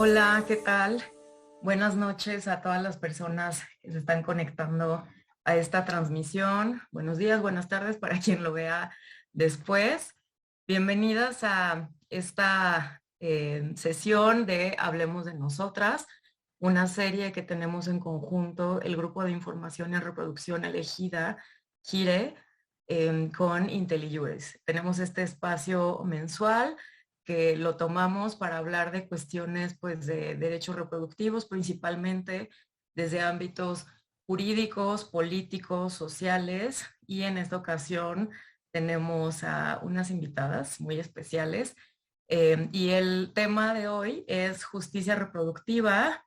Hola, ¿qué tal? Buenas noches a todas las personas que se están conectando a esta transmisión. Buenos días, buenas tardes para quien lo vea después. Bienvenidas a esta sesión de Hablemos de Nosotras, una serie que tenemos en conjunto el Grupo de Información y Reproducción Elegida, GIRE, con IntelliUS. Tenemos este espacio mensual que lo tomamos para hablar de cuestiones pues, de derechos reproductivos, principalmente desde ámbitos jurídicos, políticos, sociales, y en esta ocasión tenemos a unas invitadas muy especiales. Y el tema de hoy es justicia reproductiva,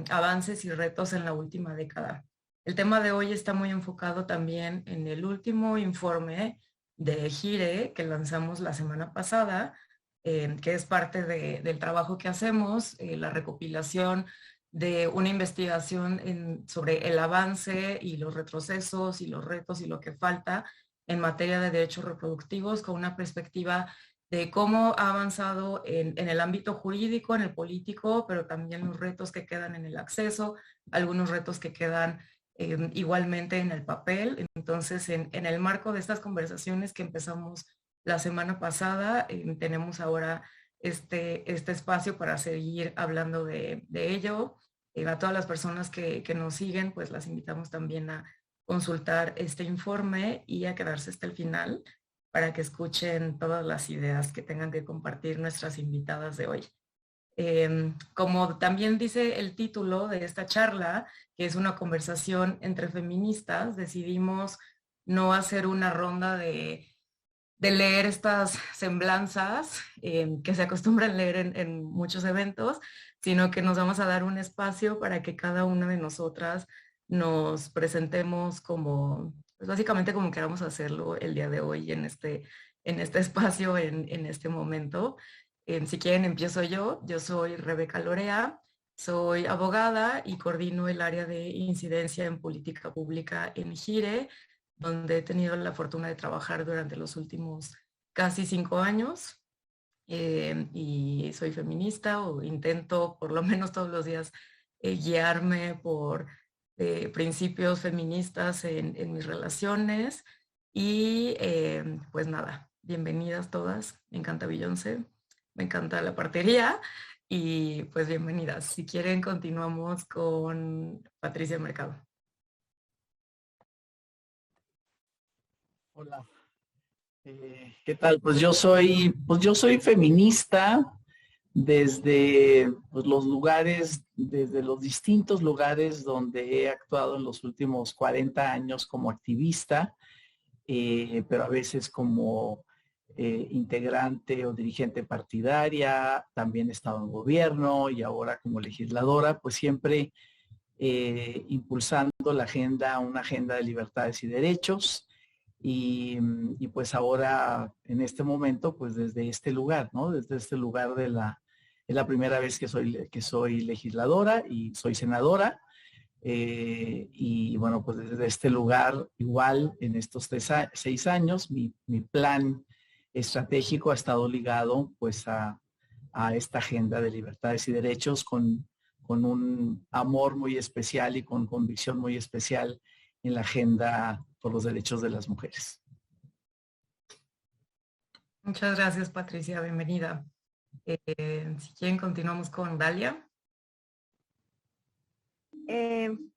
avances y retos en la última década. El tema de hoy está muy enfocado también en el último informe de GIRE que lanzamos la semana pasada, que es parte del trabajo que hacemos, la recopilación de una investigación sobre el avance y los retrocesos y los retos y lo que falta en materia de derechos reproductivos con una perspectiva de cómo ha avanzado en el ámbito jurídico, en el político, pero también los retos que quedan en el acceso, algunos retos que quedan igualmente en el papel. Entonces, en el marco de estas conversaciones que empezamos la semana pasada, tenemos ahora este espacio para seguir hablando de ello. A todas las personas que nos siguen, pues las invitamos también a consultar este informe y a quedarse hasta el final para que escuchen todas las ideas que tengan que compartir nuestras invitadas de hoy. Como también dice el título de esta charla, que es una conversación entre feministas, decidimos no hacer una ronda de leer estas semblanzas que se acostumbran leer en muchos eventos, sino que nos vamos a dar un espacio para que cada una de nosotras nos presentemos como, pues básicamente como queramos hacerlo el día de hoy en este espacio, en este momento. Si quieren, empiezo yo. Yo soy Rebeca Lorea, soy abogada y coordino el área de incidencia en política pública en GIRE, donde he tenido la fortuna de trabajar durante los últimos casi 5 años. Y soy feminista o intento por lo menos todos los días guiarme por principios feministas en mis relaciones. Y pues nada, bienvenidas todas. Me encanta Beyoncé, me encanta la partería y pues bienvenidas. Si quieren, continuamos con Patricia Mercado. Hola, ¿qué tal? Pues yo soy feminista desde pues, los lugares, desde los distintos lugares donde he actuado en los últimos 40 años como activista, pero a veces como integrante o dirigente partidaria, también he estado en gobierno y ahora como legisladora, pues siempre impulsando una agenda de libertades y derechos. Y pues ahora, en este momento, pues desde este lugar, ¿no? Desde este lugar es la primera vez que soy legisladora y soy senadora. Y bueno, pues desde este lugar, igual en estos 6 años, mi plan estratégico ha estado ligado pues a esta agenda de libertades y derechos con un amor muy especial y con convicción muy especial en la agenda por los derechos de las mujeres. Muchas gracias, Patricia. Bienvenida. Si quieren, continuamos con Dalia.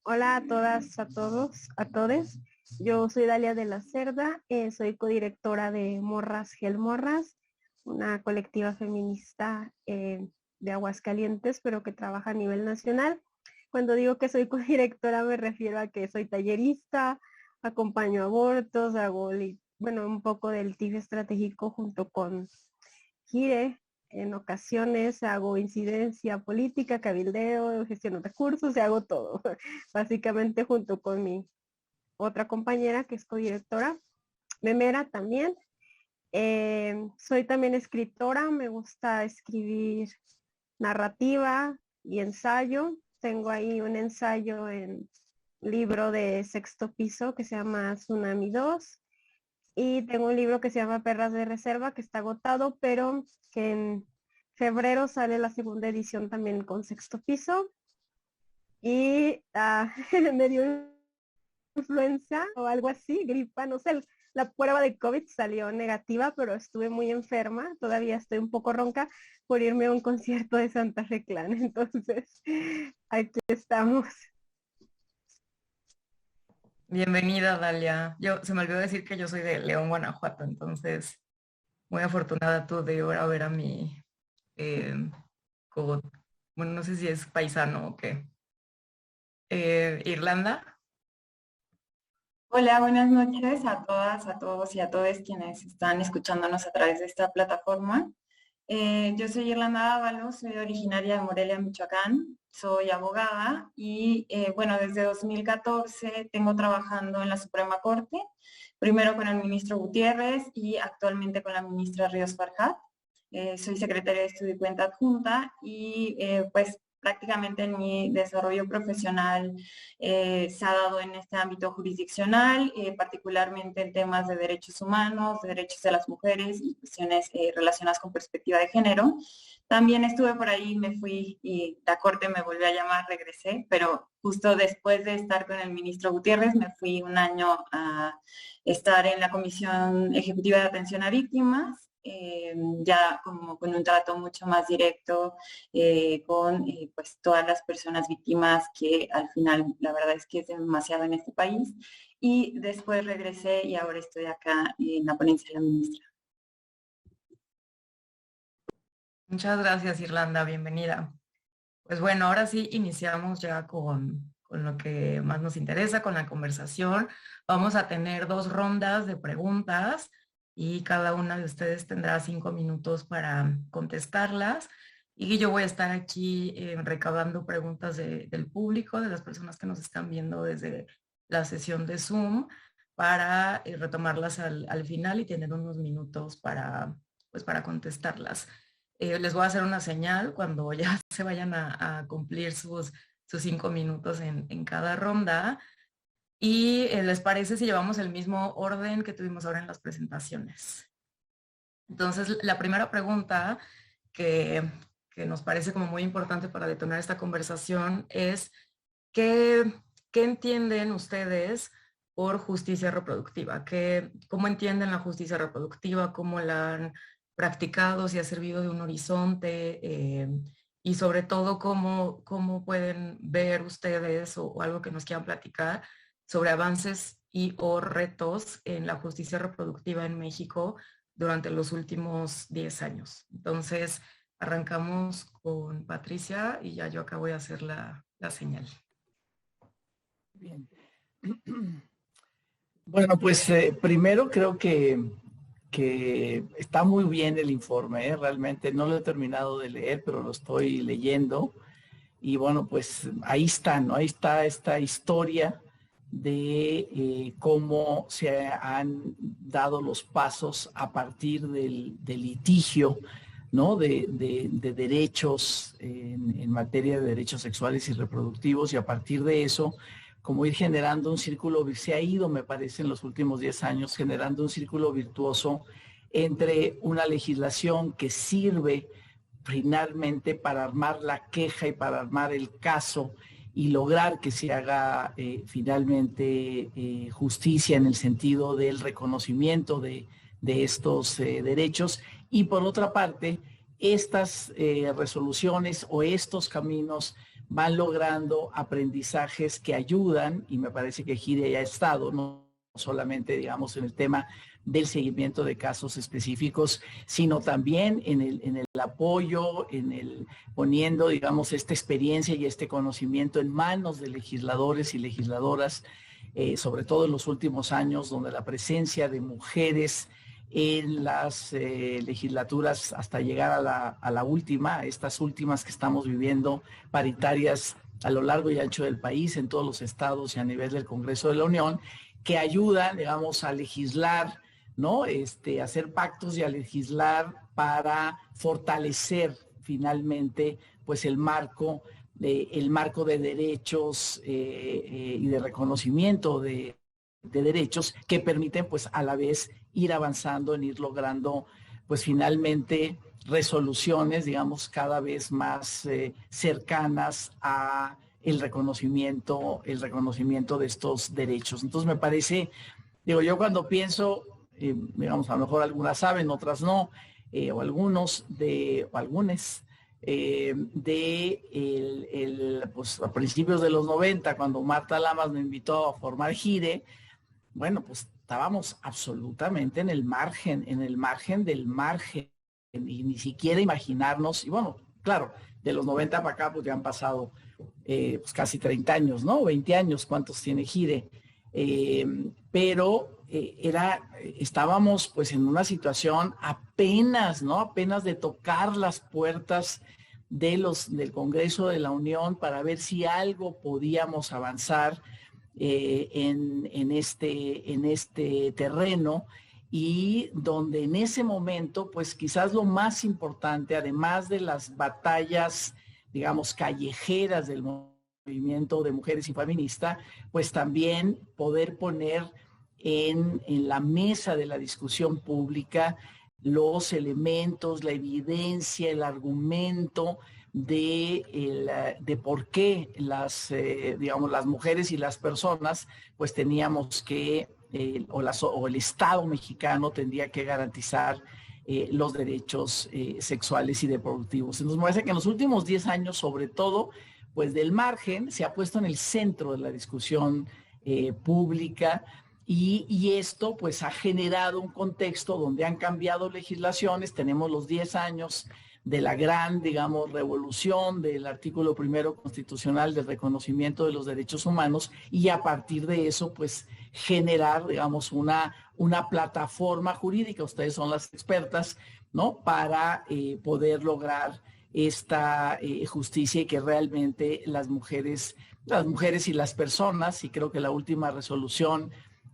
Hola a todas, a todos, a todes. Yo soy Dalia de la Cerda, soy codirectora de Morras Gel Morras, una colectiva feminista de Aguascalientes, pero que trabaja a nivel nacional. Cuando digo que soy codirectora me refiero a que soy tallerista, acompaño abortos, bueno, un poco del TIF estratégico junto con Gire. En ocasiones hago incidencia política, cabildeo, gestiono recursos y hago todo, básicamente junto con mi otra compañera que es codirectora, Memera también. Soy también escritora, me gusta escribir narrativa y ensayo. Tengo ahí un ensayo en libro de sexto piso que se llama Tsunami 2. Y tengo un libro que se llama Perras de Reserva, que está agotado, pero que en febrero sale la segunda edición también con Sexto Piso. Y me dio influenza o algo así, gripa, no sé, la prueba de COVID salió negativa, pero estuve muy enferma, todavía estoy un poco ronca por irme a un concierto de Santa Fe Clan, entonces aquí estamos. Bienvenida, Dalia. Se me olvidó decir que yo soy de León, Guanajuato, entonces muy afortunada tú de ir a ver a mi, eh, co- bueno, no sé si es paisano o qué. Irlanda. Hola, buenas noches a todas, a todos y a todos quienes están escuchándonos a través de esta plataforma. Yo soy Irlanda Ábalos, soy originaria de Morelia, Michoacán, soy abogada y bueno, desde 2014 tengo trabajando en la Suprema Corte, primero con el ministro Gutiérrez y actualmente con la ministra Ríos Farjat. Soy secretaria de Estudio y Cuenta Adjunta y pues prácticamente en mi desarrollo profesional se ha dado en este ámbito jurisdiccional, particularmente en temas de derechos humanos, de derechos de las mujeres y cuestiones relacionadas con perspectiva de género. También estuve por ahí, me fui y la Corte me volvió a llamar, regresé, pero justo después de estar con el ministro Gutiérrez me fui un año a estar en la Comisión Ejecutiva de Atención a Víctimas, ya como con un trato mucho más directo con pues todas las personas víctimas que al final la verdad es que es demasiado en este país. Y después regresé y ahora estoy acá en la ponencia de la ministra. Muchas gracias, Irlanda, bienvenida. Pues bueno, ahora sí iniciamos ya con lo que más nos interesa, con la conversación. Vamos a tener 2 rondas de preguntas y cada una de ustedes tendrá 5 minutos para contestarlas. Y yo voy a estar aquí recaudando preguntas del público, de las personas que nos están viendo desde la sesión de Zoom, para retomarlas al final y tener unos minutos pues, para contestarlas. Les voy a hacer una señal cuando ya se vayan a cumplir sus 5 minutos en cada ronda. ¿Y les parece si llevamos el mismo orden que tuvimos ahora en las presentaciones? Entonces, la primera pregunta que nos parece como muy importante para detonar esta conversación es ¿qué entienden ustedes por justicia reproductiva? ¿Cómo entienden la justicia reproductiva? ¿Cómo la han practicado? ¿Si ha servido de un horizonte? Y sobre todo, ¿cómo pueden ver ustedes o algo que nos quieran platicar sobre avances y o retos en la justicia reproductiva en México durante los últimos 10 años? Entonces, arrancamos con Patricia y ya yo acá voy a hacer la señal. Bien. Bueno, pues primero creo que está muy bien el informe, ¿eh? Realmente no lo he terminado de leer, pero lo estoy leyendo. Y bueno, pues ahí está, ¿no? Ahí está esta historia de cómo se han dado los pasos a partir del litigio, ¿no? De derechos en materia de derechos sexuales y reproductivos, y a partir de eso, como ir generando un círculo, se ha ido, me parece, en los últimos 10 años, generando un círculo virtuoso entre una legislación que sirve finalmente para armar la queja y para armar el caso y lograr que se haga finalmente justicia en el sentido del reconocimiento de estos derechos. Y por otra parte, estas resoluciones o estos caminos van logrando aprendizajes que ayudan, y me parece que Giria ya ha estado, no solamente, digamos, en el tema del seguimiento de casos específicos, sino también en el apoyo, poniendo, digamos, esta experiencia y este conocimiento en manos de legisladores y legisladoras, sobre todo en los últimos años, donde la presencia de mujeres en las legislaturas hasta llegar a la última, estas últimas que estamos viviendo, paritarias a lo largo y ancho del país, en todos los estados y a nivel del Congreso de la Unión, que ayudan, digamos, a legislar, ¿no? A hacer pactos y a legislar para fortalecer finalmente, pues, el marco de derechos y de reconocimiento de derechos que permiten, pues, a la vez ir avanzando en ir logrando, pues, finalmente resoluciones, digamos, cada vez más cercanas a el reconocimiento de estos derechos. Entonces me parece, digo, yo cuando pienso, digamos, a lo mejor algunas saben, otras no, o algunos o algunas, pues a principios de los 90, cuando Marta Lamas me invitó a formar Gire, bueno, pues estábamos absolutamente en el margen del margen, y ni siquiera imaginarnos, y bueno, claro, de los 90 para acá, pues ya han pasado pues casi 30 años, ¿no? 20 años, ¿cuántos tiene Gire? Pero estábamos pues en una situación apenas, ¿no? Apenas de tocar las puertas del Congreso de la Unión para ver si algo podíamos avanzar en este terreno, y donde en ese momento, pues quizás lo más importante, además de las batallas, digamos, callejeras del movimiento de mujeres y feminista, pues también poder poner en la mesa de la discusión pública los elementos, la evidencia, el argumento de por qué digamos, las mujeres y las personas pues teníamos que, o el Estado mexicano tendría que garantizar los derechos sexuales y reproductivos. Entonces me parece que en los últimos 10 años, sobre todo, pues del margen se ha puesto en el centro de la discusión pública, y esto pues ha generado un contexto donde han cambiado legislaciones. Tenemos los 10 años de la gran, digamos, revolución del artículo primero constitucional del reconocimiento de los derechos humanos, y a partir de eso, pues, generar, digamos, una plataforma jurídica, ustedes son las expertas, ¿no?, para poder lograr esta justicia, y que realmente las mujeres y las personas, y creo que la última resolución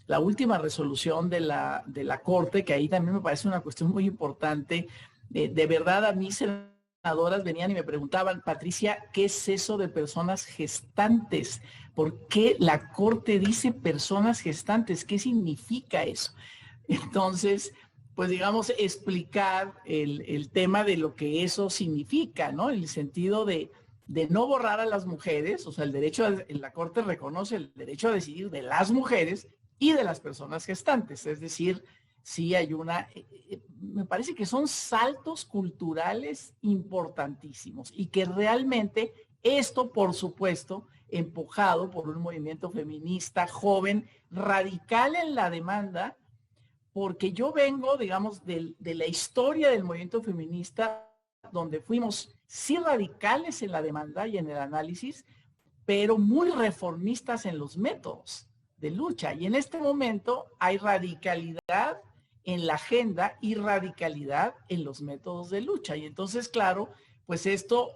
de la Corte, que ahí también me parece una cuestión muy importante. De verdad, a mí senadoras venían y me preguntaban: Patricia, ¿qué es eso de personas gestantes? ¿Por qué la Corte dice personas gestantes? ¿Qué significa eso? Entonces, pues digamos, explicar el tema de lo que eso significa, ¿no? En el sentido de no borrar a las mujeres, o sea, la Corte reconoce el derecho a decidir de las mujeres y de las personas gestantes, es decir, sí hay me parece que son saltos culturales importantísimos, y que realmente esto, por supuesto, empujado por un movimiento feminista joven, radical en la demanda, porque yo vengo, digamos, de la historia del movimiento feminista, donde fuimos sí radicales en la demanda y en el análisis, pero muy reformistas en los métodos de lucha. Y en este momento hay radicalidad en la agenda y radicalidad en los métodos de lucha. Y entonces, claro, pues esto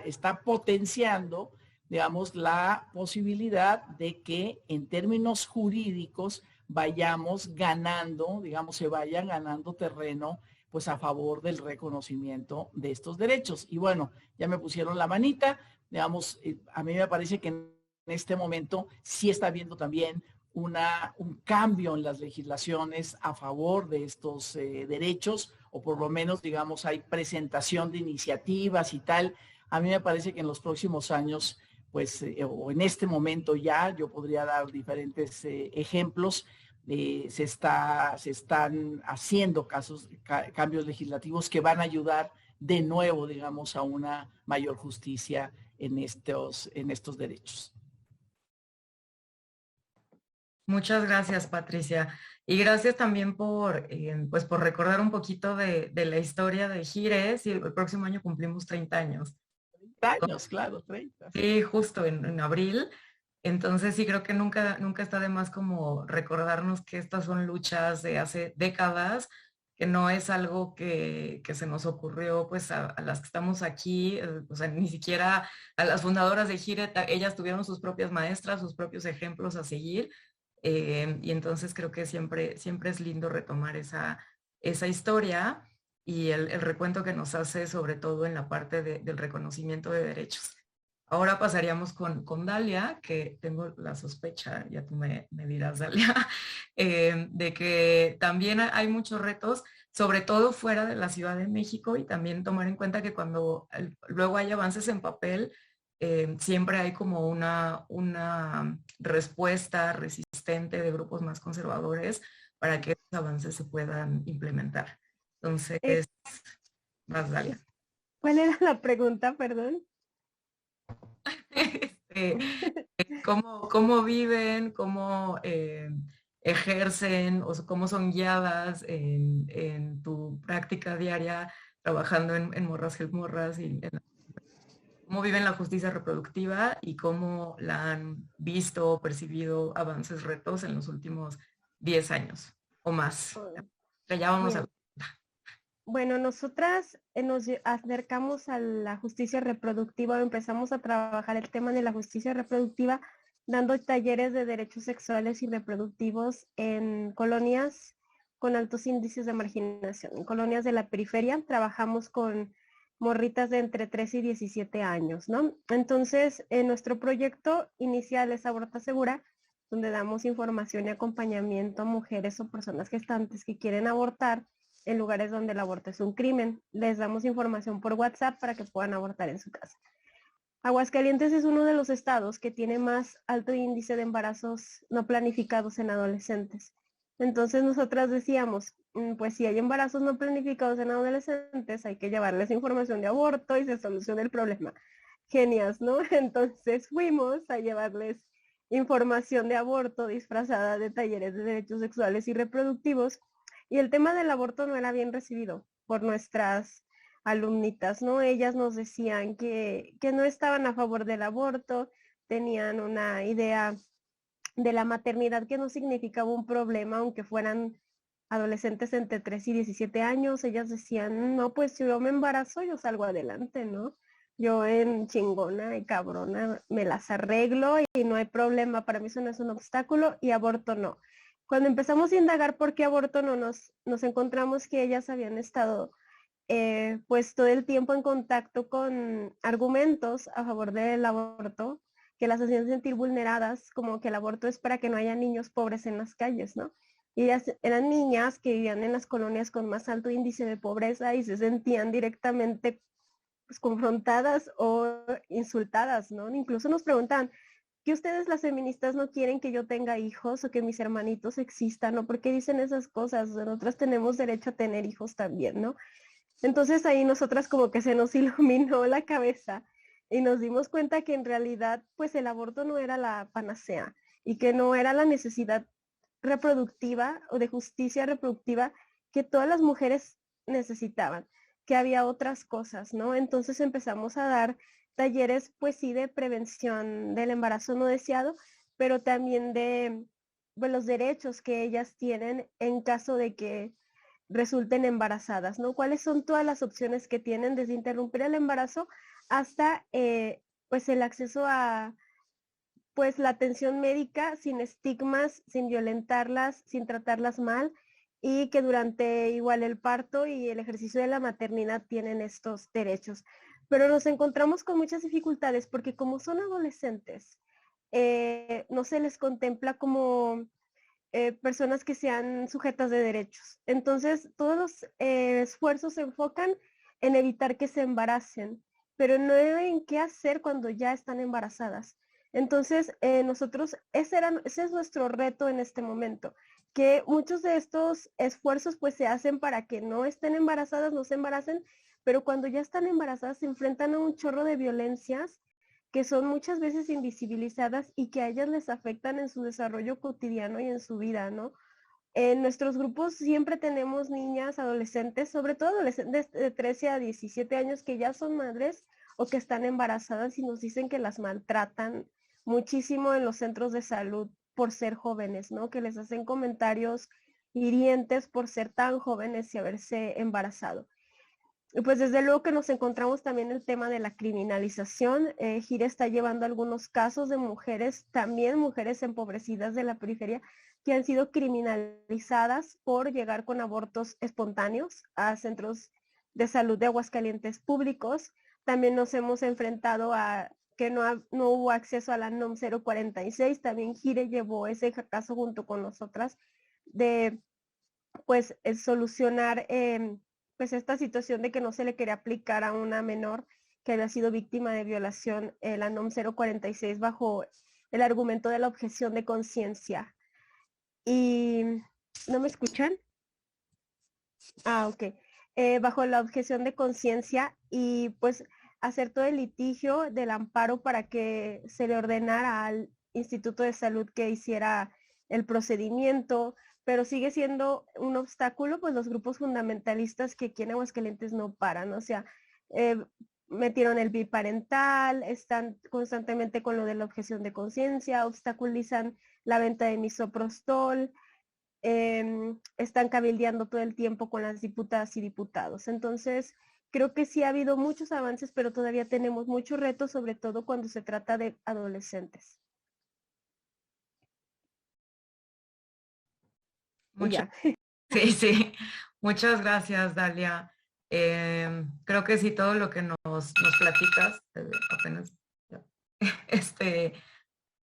está potenciando, digamos, la posibilidad de que en términos jurídicos vayamos ganando, digamos, se vayan ganando terreno, pues a favor del reconocimiento de estos derechos. Y bueno, ya me pusieron la manita, digamos, a mí me parece que en este momento sí está habiendo también un cambio en las legislaciones a favor de estos derechos, o por lo menos, digamos, hay presentación de iniciativas y tal. A mí me parece que en los próximos años, pues, o en este momento ya, yo podría dar diferentes ejemplos. Se están haciendo cambios legislativos que van a ayudar de nuevo, digamos, a una mayor justicia en estos derechos. Muchas gracias, Patricia. Y gracias también pues por recordar un poquito de la historia de Gires. Y el próximo año cumplimos 30 años. 30 años, claro, 30. Sí, justo en abril. Entonces sí creo que nunca está de más como recordarnos que estas son luchas de hace décadas, que no es algo que se nos ocurrió pues a las que estamos aquí, o sea, ni siquiera a las fundadoras de Gire, ellas tuvieron sus propias maestras, sus propios ejemplos a seguir. Y entonces creo que siempre es lindo retomar esa historia y el recuento que nos hace, sobre todo en la parte del reconocimiento de derechos. Ahora pasaríamos con Dalia, que tengo la sospecha, ya tú me dirás, Dalia, de que también hay muchos retos, sobre todo fuera de la Ciudad de México, y también tomar en cuenta que cuando luego hay avances en papel, siempre hay como una respuesta resistente de grupos más conservadores para que esos avances se puedan implementar. Eh, Entonces, más Dalia. ¿Cuál era la pregunta, perdón? Este, cómo viven, cómo ejercen o cómo son guiadas en tu práctica diaria trabajando en Morras Help Morras y cómo viven la justicia reproductiva y cómo la han visto o percibido avances, retos en los últimos 10 años o más. Oh, Que ya vamos a... bien. Bueno, nosotras acercamos a la justicia reproductiva, o empezamos a trabajar el tema de la justicia reproductiva dando talleres de derechos sexuales y reproductivos en colonias con altos índices de marginación. En colonias de la periferia trabajamos con morritas de entre 3 y 17 años, ¿no? Entonces, en nuestro proyecto inicial es Aborta Segura, donde damos información y acompañamiento a mujeres o personas gestantes que quieren abortar en lugares donde el aborto es un crimen. Les damos información por WhatsApp para que puedan abortar en su casa. Aguascalientes es uno de los estados que tiene más alto índice de embarazos no planificados en adolescentes. Entonces nosotras decíamos, pues si hay embarazos no planificados en adolescentes, hay que llevarles información de aborto y se soluciona el problema. Genias, ¿no? Entonces fuimos a llevarles información de aborto disfrazada de talleres de derechos sexuales y reproductivos, y el tema del aborto no era bien recibido por nuestras alumnitas, ¿no? Ellas nos decían que no estaban a favor del aborto, tenían una idea de la maternidad que no significaba un problema, aunque fueran adolescentes entre 3 y 17 años. Ellas decían, no, pues si yo me embarazo, yo salgo adelante, ¿no? Yo en chingona y cabrona me las arreglo y no hay problema, para mí eso no es un obstáculo, y aborto no. Cuando empezamos a indagar por qué aborto no, nos encontramos que ellas habían estado pues todo el tiempo en contacto con argumentos a favor del aborto que las hacían sentir vulneradas, como que el aborto es para que no haya niños pobres en las calles, ¿no? Y ellas eran niñas que vivían en las colonias con más alto índice de pobreza y se sentían directamente pues, confrontadas o insultadas, ¿no? Incluso nos preguntaban, ¿que ustedes las feministas no quieren que yo tenga hijos o que mis hermanitos existan? ¿O por qué dicen esas cosas? Nosotras tenemos derecho a tener hijos también, ¿no? Entonces ahí nosotras como que se nos iluminó la cabeza y nos dimos cuenta que en realidad pues el aborto no era la panacea y que no era la necesidad reproductiva o de justicia reproductiva que todas las mujeres necesitaban, que había otras cosas, ¿no? Entonces empezamos a dar talleres pues sí de prevención del embarazo no deseado, pero también de pues, los derechos que ellas tienen en caso de que resulten embarazadas, ¿no? ¿Cuáles son todas las opciones que tienen desde interrumpir el embarazo hasta pues el acceso a pues la atención médica sin estigmas, sin violentarlas, sin tratarlas mal, y que durante igual el parto y el ejercicio de la maternidad tienen estos derechos? Pero nos encontramos con muchas dificultades porque como son adolescentes, no se les contempla como personas que sean sujetas de derechos. Entonces, todos los esfuerzos se enfocan en evitar que se embaracen, pero no en qué hacer cuando ya están embarazadas. Entonces, nosotros, ese es nuestro reto en este momento, que muchos de estos esfuerzos pues se hacen para que no estén embarazadas, no se embaracen, pero cuando ya están embarazadas se enfrentan a un chorro de violencias que son muchas veces invisibilizadas y que a ellas les afectan en su desarrollo cotidiano y en su vida, ¿no? En nuestros grupos siempre tenemos niñas, adolescentes, sobre todo adolescentes de 13 a 17 años que ya son madres o que están embarazadas y nos dicen que las maltratan muchísimo en los centros de salud por ser jóvenes, ¿no? Que les hacen comentarios hirientes por ser tan jóvenes y haberse embarazado. Pues desde luego que nos encontramos también el tema de la criminalización. Gire está llevando algunos casos de mujeres, también mujeres empobrecidas de la periferia, que han sido criminalizadas por llegar con abortos espontáneos a centros de salud de Aguascalientes públicos. También nos hemos enfrentado a que no hubo acceso a la NOM 046. También Gire llevó ese caso junto con nosotras de pues solucionar pues esta situación de que no se le quería aplicar a una menor que había sido víctima de violación la NOM 046 bajo el argumento de la objeción de conciencia. Y ¿no me escuchan? Ok. Bajo la objeción de conciencia y pues hacer todo el litigio del amparo para que se le ordenara al Instituto de Salud que hiciera el procedimiento, pero sigue siendo un obstáculo, pues los grupos fundamentalistas que aquí en Aguascalientes no paran, o sea, metieron el biparental, están constantemente con lo de la objeción de conciencia, obstaculizan la venta de misoprostol, están cabildeando todo el tiempo con las diputadas y diputados. Entonces, creo que sí ha habido muchos avances, pero todavía tenemos muchos retos, sobre todo cuando se trata de adolescentes. Sí, sí. Muchas gracias, Dalia. Creo que sí, todo lo que nos platicas, apenas,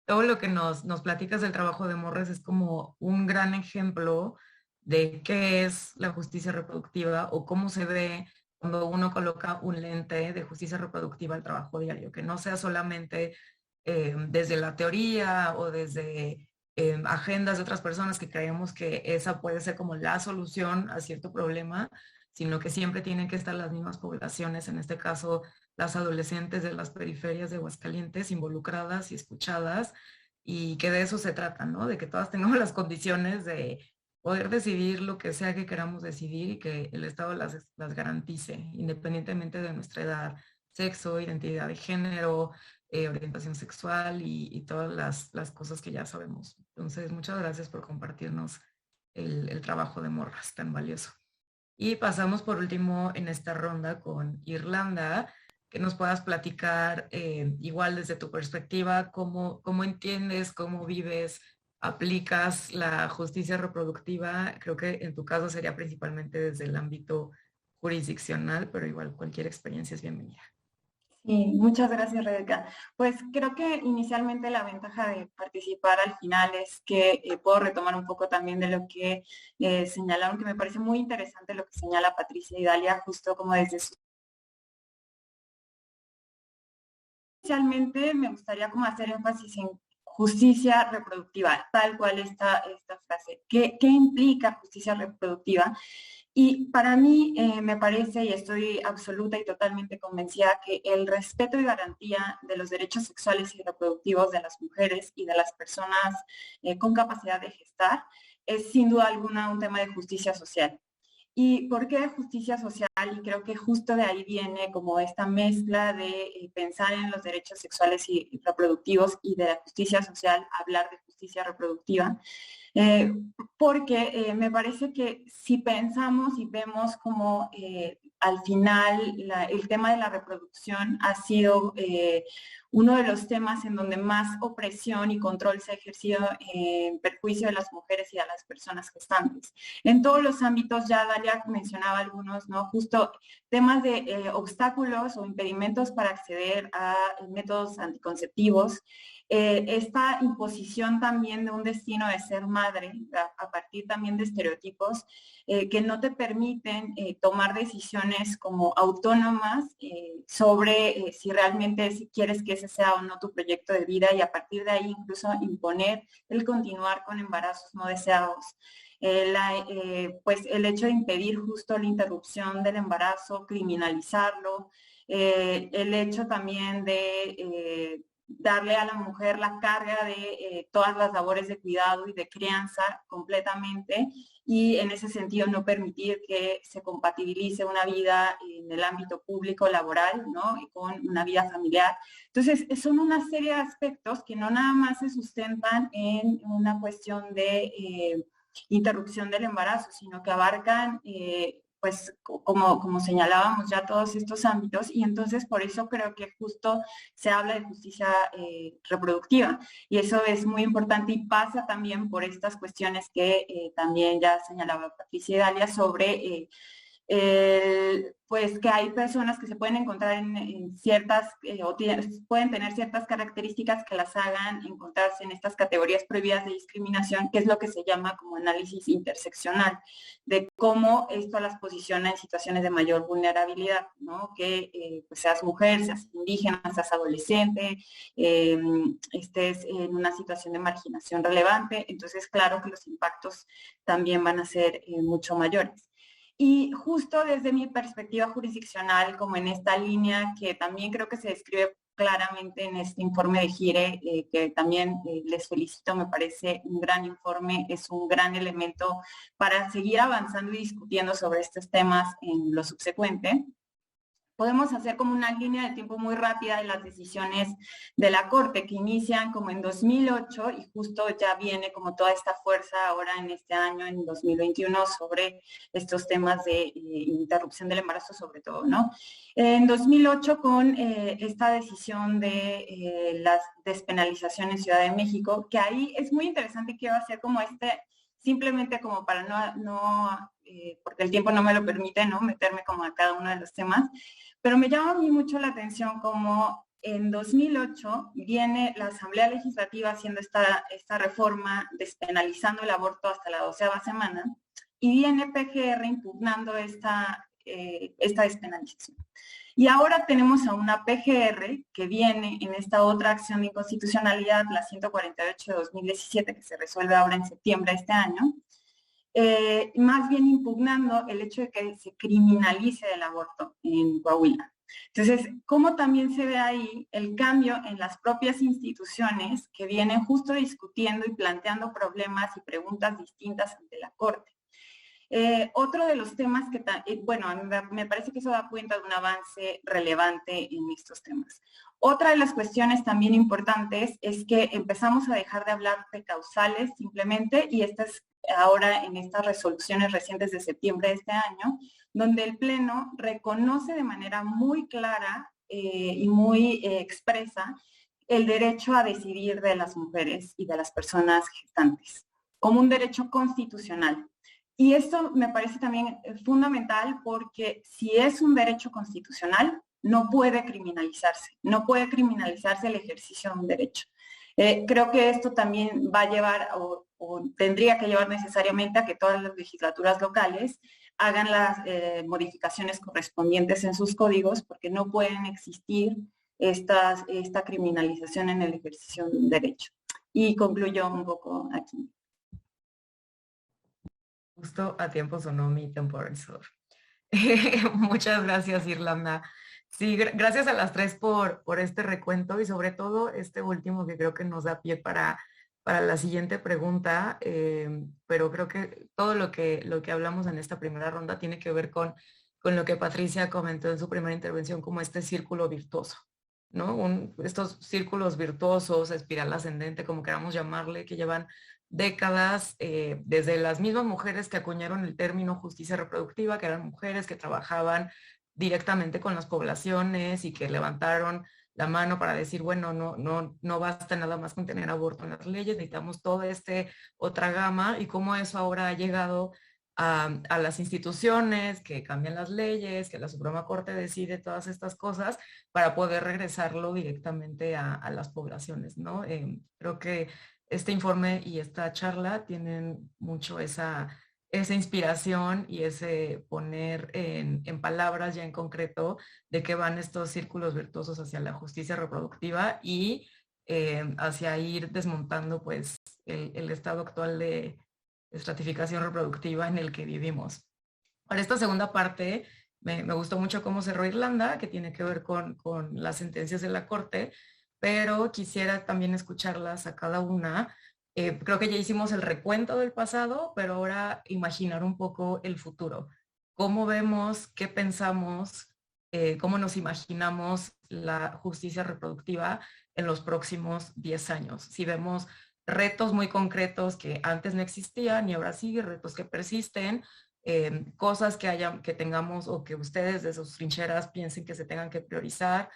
todo lo que nos platicas del trabajo de Morras es como un gran ejemplo de qué es la justicia reproductiva o cómo se ve cuando uno coloca un lente de justicia reproductiva al trabajo diario, que no sea solamente desde la teoría o desde agendas de otras personas que creemos que esa puede ser como la solución a cierto problema, sino que siempre tienen que estar las mismas poblaciones, en este caso las adolescentes de las periferias de Aguascalientes involucradas y escuchadas, y que de eso se trata, ¿no? De que todas tengamos las condiciones de poder decidir lo que sea que queramos decidir y que el Estado las garantice, independientemente de nuestra edad, sexo, identidad de género, orientación sexual y todas las cosas que ya sabemos. Entonces, muchas gracias por compartirnos el trabajo de Morras tan valioso. Y pasamos por último en esta ronda con Irlanda, que nos puedas platicar igual desde tu perspectiva, cómo entiendes, cómo vives, aplicas la justicia reproductiva. Creo que en tu caso sería principalmente desde el ámbito jurisdiccional, pero igual cualquier experiencia es bienvenida. Sí, muchas gracias, Rebeca. Pues creo que inicialmente la ventaja de participar al final es que puedo retomar un poco también de lo que señalaron, que me parece muy interesante lo que señala Patricia y Dalia, justo como desde su... Inicialmente me gustaría como hacer énfasis en justicia reproductiva, tal cual esta frase. ¿Qué implica justicia reproductiva? Y para mí me parece, y estoy absoluta y totalmente convencida, que el respeto y garantía de los derechos sexuales y reproductivos de las mujeres y de las personas con capacidad de gestar es sin duda alguna un tema de justicia social. ¿Y por qué justicia social? Y creo que justo de ahí viene como esta mezcla de pensar en los derechos sexuales y reproductivos y de la justicia social, hablar de justicia reproductiva. Porque me parece que si pensamos y vemos como al final el tema de la reproducción ha sido uno de los temas en donde más opresión y control se ha ejercido en perjuicio de las mujeres y a las personas gestantes. En todos los ámbitos, ya Dalia mencionaba algunos, ¿no? Justo temas de obstáculos o impedimentos para acceder a métodos anticonceptivos, esta imposición también de un destino de ser madre, a partir también de estereotipos que no te permiten tomar decisiones como autónomas sobre si realmente quieres que ese sea o no tu proyecto de vida, y a partir de ahí incluso imponer el continuar con embarazos no deseados. Pues el hecho de impedir justo la interrupción del embarazo, criminalizarlo, el hecho también de darle a la mujer la carga de todas las labores de cuidado y de crianza completamente, y en ese sentido no permitir que se compatibilice una vida en el ámbito público laboral, ¿no? Y con una vida familiar. Entonces, son una serie de aspectos que no nada más se sustentan en una cuestión de interrupción del embarazo, sino que abarcan pues como señalábamos ya todos estos ámbitos, y entonces por eso creo que justo se habla de justicia reproductiva, y eso es muy importante y pasa también por estas cuestiones que también ya señalaba Patricia y Dalia sobre pues que hay personas que se pueden encontrar en ciertas, pueden tener ciertas características que las hagan encontrarse en estas categorías prohibidas de discriminación, que es lo que se llama como análisis interseccional, de cómo esto las posiciona en situaciones de mayor vulnerabilidad, ¿no? Que pues seas mujer, seas indígena, seas adolescente, estés en una situación de marginación relevante, entonces claro que los impactos también van a ser mucho mayores. Y justo desde mi perspectiva jurisdiccional, como en esta línea que también creo que se describe claramente en este informe de Gire, que también les felicito, me parece un gran informe, es un gran elemento para seguir avanzando y discutiendo sobre estos temas en lo subsecuente. Podemos hacer como una línea de tiempo muy rápida de las decisiones de la Corte, que inician como en 2008 y justo ya viene como toda esta fuerza ahora en este año, en 2021, sobre estos temas de interrupción del embarazo sobre todo, ¿no? En 2008 con esta decisión de la despenalización en Ciudad de México, que ahí es muy interesante, quiero hacer como simplemente como para porque el tiempo no me lo permite, ¿no? Meterme como a cada uno de los temas, pero me llama a mí mucho la atención como en 2008 viene la Asamblea Legislativa haciendo esta reforma despenalizando el aborto hasta la 12ª semana y viene PGR impugnando esta despenalización. Y ahora tenemos a una PGR que viene en esta otra acción de inconstitucionalidad, la 148 de 2017, que se resuelve ahora en septiembre de este año, más bien impugnando el hecho de que se criminalice el aborto en Coahuila. Entonces, ¿cómo también se ve ahí el cambio en las propias instituciones que vienen justo discutiendo y planteando problemas y preguntas distintas ante la Corte? Otro de los temas que, bueno, a mí me parece que eso da cuenta de un avance relevante en estos temas. Otra de las cuestiones también importantes es que empezamos a dejar de hablar de causales simplemente, y estas ahora en estas resoluciones recientes de septiembre de este año, donde el Pleno reconoce de manera muy clara y muy expresa el derecho a decidir de las mujeres y de las personas gestantes, como un derecho constitucional. Y esto me parece también fundamental porque si es un derecho constitucional, no puede criminalizarse el ejercicio de un derecho. Creo que esto también va a llevar o tendría que llevar necesariamente a que todas las legislaturas locales hagan las modificaciones correspondientes en sus códigos, porque no pueden existir esta criminalización en el ejercicio de un derecho. Y concluyo un poco aquí. Justo a tiempo sonó mi temporizador. Muchas gracias, Irlanda. Sí, gracias a las tres por este recuento y sobre todo este último que creo que nos da pie para la siguiente pregunta, pero creo que todo lo que hablamos en esta primera ronda tiene que ver con lo que Patricia comentó en su primera intervención, como este círculo virtuoso, ¿no? Estos círculos virtuosos, espiral ascendente, como queramos llamarle, que llevan décadas, desde las mismas mujeres que acuñaron el término justicia reproductiva, que eran mujeres que trabajaban directamente con las poblaciones y que levantaron la mano para decir, bueno, no basta nada más con tener aborto en las leyes, necesitamos toda otra gama, y cómo eso ahora ha llegado a las instituciones que cambian las leyes, que la Suprema Corte decide todas estas cosas para poder regresarlo directamente a las poblaciones, ¿no? Creo que este informe y esta charla tienen mucho esa inspiración y ese poner en palabras ya en concreto de qué van estos círculos virtuosos hacia la justicia reproductiva y hacia ir desmontando pues el estado actual de estratificación reproductiva en el que vivimos. Para esta segunda parte, me gustó mucho cómo cerró Irlanda, que tiene que ver con las sentencias de la Corte, pero quisiera también escucharlas a cada una. Creo que ya hicimos el recuento del pasado, pero ahora imaginar un poco el futuro. ¿Cómo vemos, qué pensamos, cómo nos imaginamos la justicia reproductiva en los próximos 10 años? Si vemos retos muy concretos que antes no existían y ahora sí, retos que persisten, cosas que tengamos o que ustedes de sus trincheras piensen que se tengan que priorizar,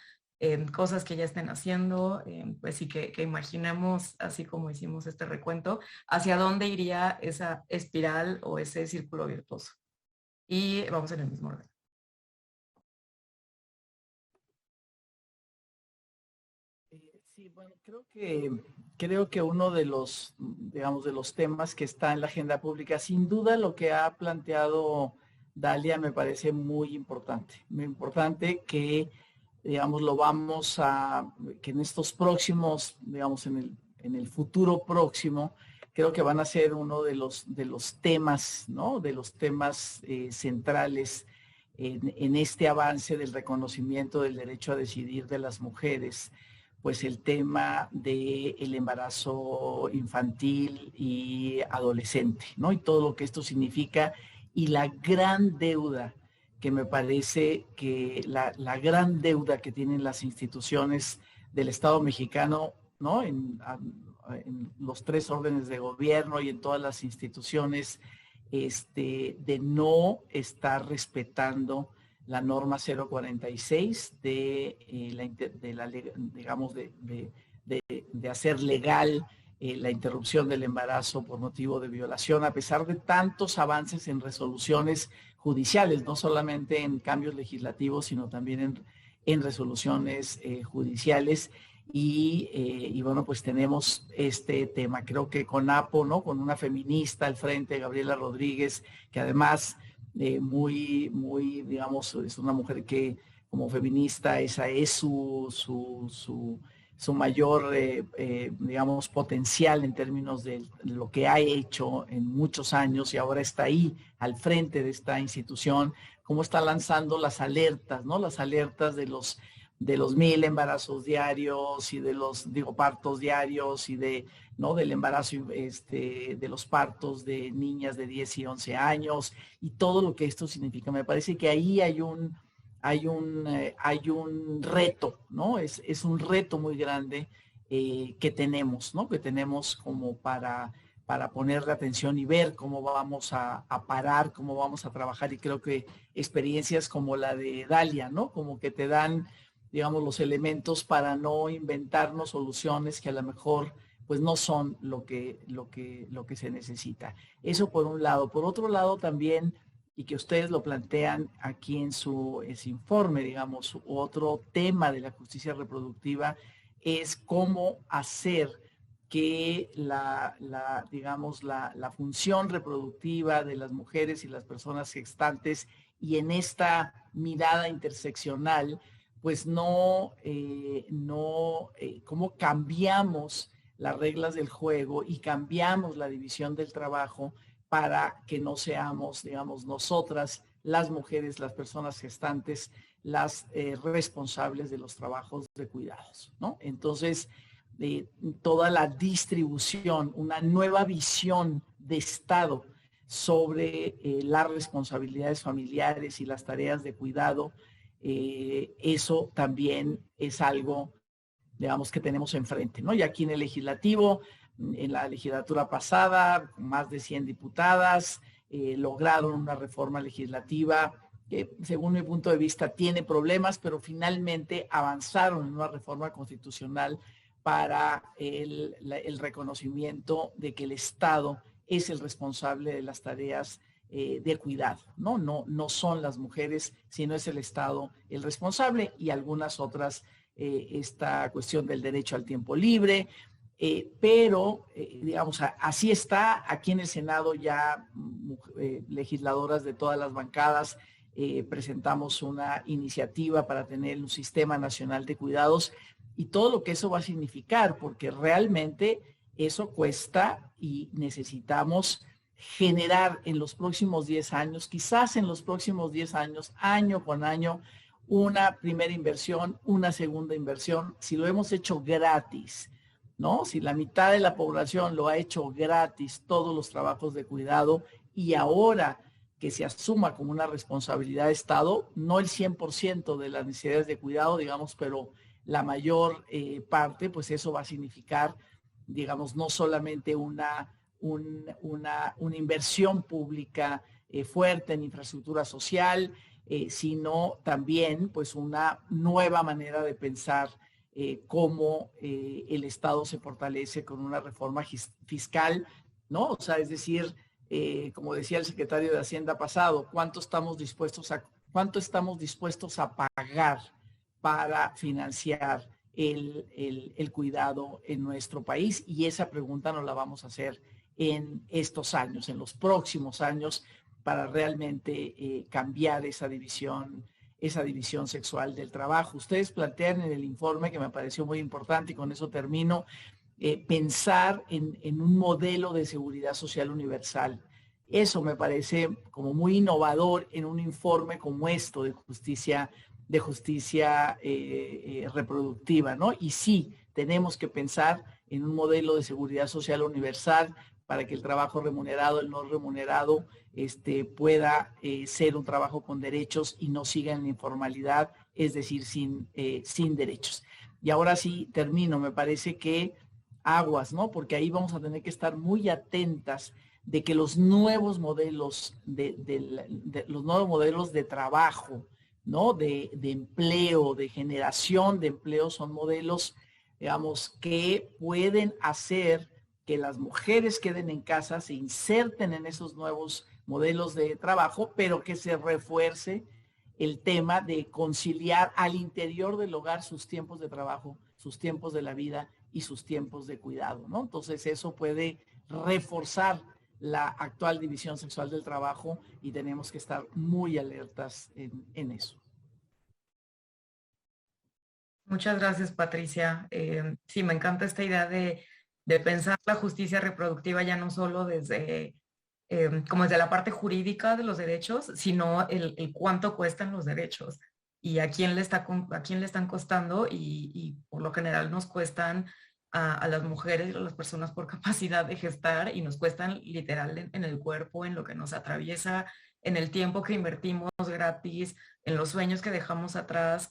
cosas que ya estén haciendo, pues sí que imaginemos, así como hicimos este recuento, hacia dónde iría esa espiral o ese círculo virtuoso. y vamos en el mismo orden. Sí, bueno, creo que uno de los, digamos, de los temas que está en la agenda pública, sin duda lo que ha planteado Dalia me parece muy importante que, digamos, que en estos próximos, digamos, en el futuro próximo, creo que van a ser uno de los temas, ¿no? De los temas centrales en este avance del reconocimiento del derecho a decidir de las mujeres, pues el tema del embarazo infantil y adolescente, ¿no? Y todo lo que esto significa y la gran deuda que me parece que la gran deuda que tienen las instituciones del Estado mexicano, ¿no? En los tres órdenes de gobierno y en todas las instituciones, de no estar respetando la norma 046 digamos, de hacer legal la interrupción del embarazo por motivo de violación, a pesar de tantos avances en resoluciones judiciales, no solamente en cambios legislativos, sino también en resoluciones judiciales. Y bueno, pues tenemos este tema. Creo que con APO, ¿no? Con una feminista al frente, Gabriela Rodríguez, que además digamos, es una mujer que como feminista esa es su mayor, digamos, potencial en términos de lo que ha hecho en muchos años y ahora está ahí al frente de esta institución, cómo está lanzando las alertas, ¿no? Las alertas de los 1000 embarazos diarios y de los, partos diarios y ¿no? Del embarazo, de los partos de niñas de 10 y 11 años y todo lo que esto significa. Me parece que ahí hay un reto, ¿no? Es un reto muy grande que tenemos, ¿no? Que tenemos como para ponerle atención y ver cómo vamos a parar, cómo vamos a trabajar. Y creo que experiencias como la de Dalia, ¿no? Como que te dan, digamos, los elementos para no inventarnos soluciones que a lo mejor pues no son lo que se necesita. Eso por un lado. Por otro lado también, y que ustedes lo plantean aquí en ese informe, digamos, otro tema de la justicia reproductiva es cómo hacer que digamos, la función reproductiva de las mujeres y las personas gestantes y en esta mirada interseccional, pues cómo cambiamos las reglas del juego y cambiamos la división del trabajo para que no seamos, digamos, nosotras, las mujeres, las personas gestantes, las responsables de los trabajos de cuidados, ¿no? Entonces, toda la distribución, una nueva visión de Estado sobre las responsabilidades familiares y las tareas de cuidado, eso también es algo, digamos, que tenemos enfrente, ¿no? Y aquí en el legislativo, en la legislatura pasada, más de 100 diputadas lograron una reforma legislativa que, según mi punto de vista, tiene problemas, pero finalmente avanzaron en una reforma constitucional para el reconocimiento de que el Estado es el responsable de las tareas de cuidado, ¿no? No son las mujeres, sino es el Estado el responsable y algunas otras, esta cuestión del derecho al tiempo libre, pero digamos, así está. Aquí en el Senado ya legisladoras de todas las bancadas presentamos una iniciativa para tener un sistema nacional de cuidados y todo lo que eso va a significar, porque realmente eso cuesta y necesitamos generar en los próximos 10 años, quizás en los próximos 10 años, año con año, una primera inversión, una segunda inversión. Si lo hemos hecho gratis, ¿no? Si la mitad de la población lo ha hecho gratis, todos los trabajos de cuidado, y ahora que se asuma como una responsabilidad de Estado, no el 100% de las necesidades de cuidado, digamos, pero la mayor parte, pues eso va a significar, digamos, no solamente una inversión pública fuerte en infraestructura social, sino también pues una nueva manera de pensar cómo el Estado se fortalece con una reforma fiscal, ¿no? O sea, es decir, como decía el secretario de Hacienda pasado, cuánto estamos dispuestos a pagar para financiar el cuidado en nuestro país, y esa pregunta nos la vamos a hacer en estos años, en los próximos años, para realmente cambiar esa división sexual del trabajo. Ustedes plantean en el informe, que me pareció muy importante, y con eso termino, pensar en un modelo de seguridad social universal. Eso me parece como muy innovador en un informe como esto de justicia reproductiva, ¿no? Y sí, tenemos que pensar en un modelo de seguridad social universal para que el trabajo remunerado, el no remunerado, pueda ser un trabajo con derechos y no siga en la informalidad, es decir, sin derechos. Y ahora sí, termino, me parece que aguas, ¿no? Porque ahí vamos a tener que estar muy atentas de que los nuevos modelos los nuevos modelos de trabajo, ¿no? De empleo, de generación de empleo, son modelos, digamos, que pueden hacer que las mujeres queden en casa, se inserten en esos nuevos modelos de trabajo, pero que se refuerce el tema de conciliar al interior del hogar sus tiempos de trabajo, sus tiempos de la vida y sus tiempos de cuidado, ¿no? Entonces eso puede reforzar la actual división sexual del trabajo, y tenemos que estar muy alertas en eso. Muchas gracias, Patricia. Sí, me encanta esta idea de pensar la justicia reproductiva ya no solo desde, como desde la parte jurídica de los derechos, sino el cuánto cuestan los derechos y a quién a quién le están costando, y por lo general nos cuestan a las mujeres y a las personas por capacidad de gestar, y nos cuestan literal en el cuerpo, en lo que nos atraviesa, en el tiempo que invertimos gratis, en los sueños que dejamos atrás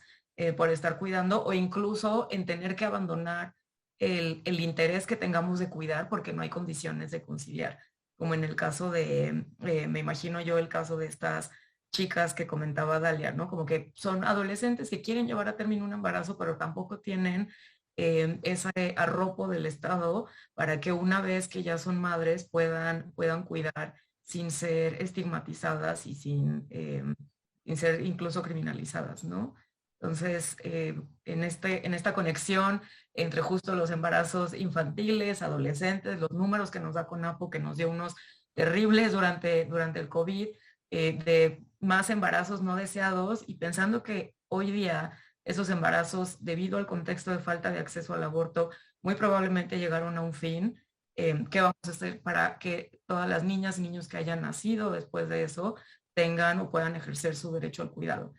por estar cuidando, o incluso en tener que abandonar el interés que tengamos de cuidar porque no hay condiciones de conciliar, como en el caso de, me imagino yo el caso de estas chicas que comentaba Dalia, ¿no? Como que son adolescentes que quieren llevar a término un embarazo, pero tampoco tienen ese arropo del Estado para que una vez que ya son madres puedan cuidar sin ser estigmatizadas y sin ser incluso criminalizadas, ¿no? Entonces, en esta conexión entre justo los embarazos infantiles, adolescentes, los números que nos da CONAPO, que nos dio unos terribles durante el COVID, de más embarazos no deseados, y pensando que hoy día esos embarazos, debido al contexto de falta de acceso al aborto, muy probablemente llegaron a un fin. ¿Qué vamos a hacer para que todas las niñas y niños que hayan nacido después de eso tengan o puedan ejercer su derecho al cuidado?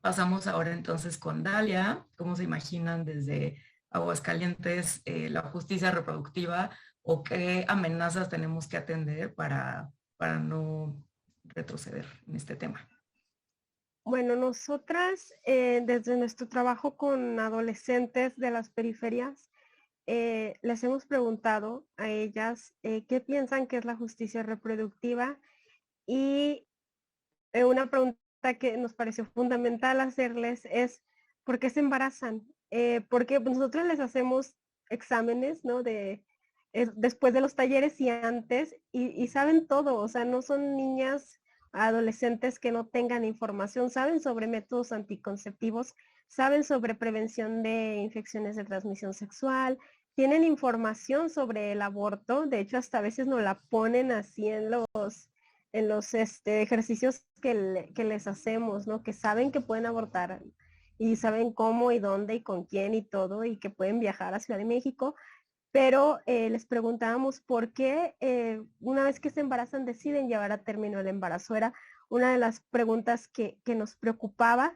Pasamos ahora entonces con Dalia. ¿Cómo se imaginan desde Aguascalientes la justicia reproductiva, o qué amenazas tenemos que atender para no retroceder en este tema? Bueno, nosotras desde nuestro trabajo con adolescentes de las periferias, les hemos preguntado a ellas qué piensan que es la justicia reproductiva, y una pregunta que nos pareció fundamental hacerles es ¿por qué se embarazan? Porque nosotros les hacemos exámenes, ¿no? Después de los talleres y antes, y saben todo, o sea, no son niñas, adolescentes que no tengan información, saben sobre métodos anticonceptivos, saben sobre prevención de infecciones de transmisión sexual, tienen información sobre el aborto, de hecho hasta a veces nos la ponen así en los ejercicios que les hacemos, ¿no? Que saben que pueden abortar y saben cómo y dónde y con quién y todo, y que pueden viajar a Ciudad de México, pero les preguntábamos por qué una vez que se embarazan deciden llevar a término el embarazo. Era una de las preguntas que nos preocupaba.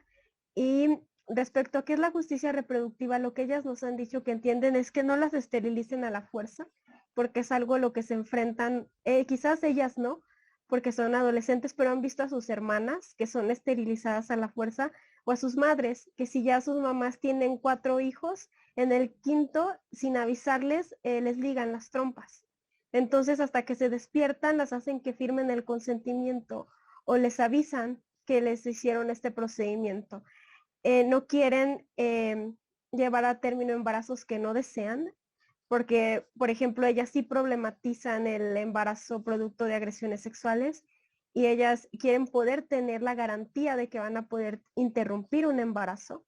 Y respecto a qué es la justicia reproductiva, lo que ellas nos han dicho que entienden es que no las esterilicen a la fuerza, porque es algo a lo que se enfrentan, quizás ellas no, porque son adolescentes, pero han visto a sus hermanas que son esterilizadas a la fuerza, o a sus madres, que si ya sus mamás tienen 4 hijos, en el 5º, sin avisarles, les ligan las trompas. Entonces, hasta que se despiertan, las hacen que firmen el consentimiento o les avisan que les hicieron este procedimiento. No quieren llevar a término embarazos que no desean, porque, por ejemplo, ellas sí problematizan el embarazo producto de agresiones sexuales y ellas quieren poder tener la garantía de que van a poder interrumpir un embarazo,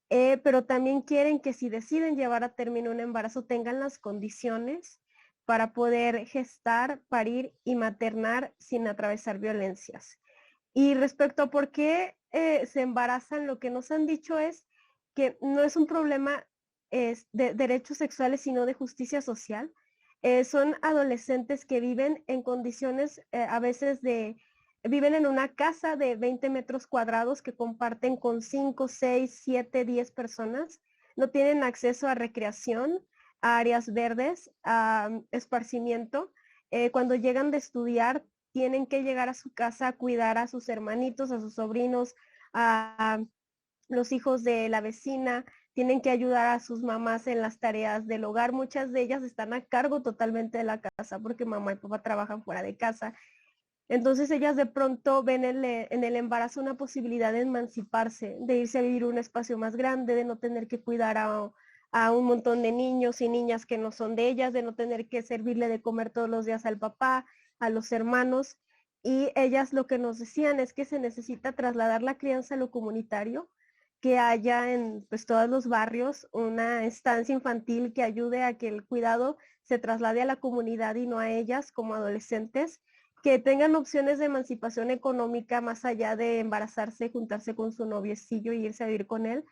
pero también quieren que si deciden llevar a término un embarazo tengan las condiciones para poder gestar, parir y maternar sin atravesar violencias. Y respecto a por qué se embarazan, lo que nos han dicho es que no es un problema de derechos sexuales, sino de justicia social. Son adolescentes que viven en condiciones a veces viven en una casa de 20 metros cuadrados que comparten con 5, 6, 7, 10 personas. No tienen acceso a recreación, a áreas verdes, a esparcimiento. Cuando llegan de estudiar, tienen que llegar a su casa a cuidar a sus hermanitos, a sus sobrinos, a los hijos de la vecina, tienen que ayudar a sus mamás en las tareas del hogar. Muchas de ellas están a cargo totalmente de la casa porque mamá y papá trabajan fuera de casa. Entonces ellas de pronto ven en el embarazo una posibilidad de emanciparse, de irse a vivir un espacio más grande, de no tener que cuidar a un montón de niños y niñas que no son de ellas, de no tener que servirle de comer todos los días al papá, a los hermanos. Y ellas lo que nos decían es que se necesita trasladar la crianza a lo comunitario, que haya en pues, todos los barrios una estancia infantil que ayude a que el cuidado se traslade a la comunidad y no a ellas como adolescentes, que tengan opciones de emancipación económica más allá de embarazarse, juntarse con su noviecillo y irse a vivir con él,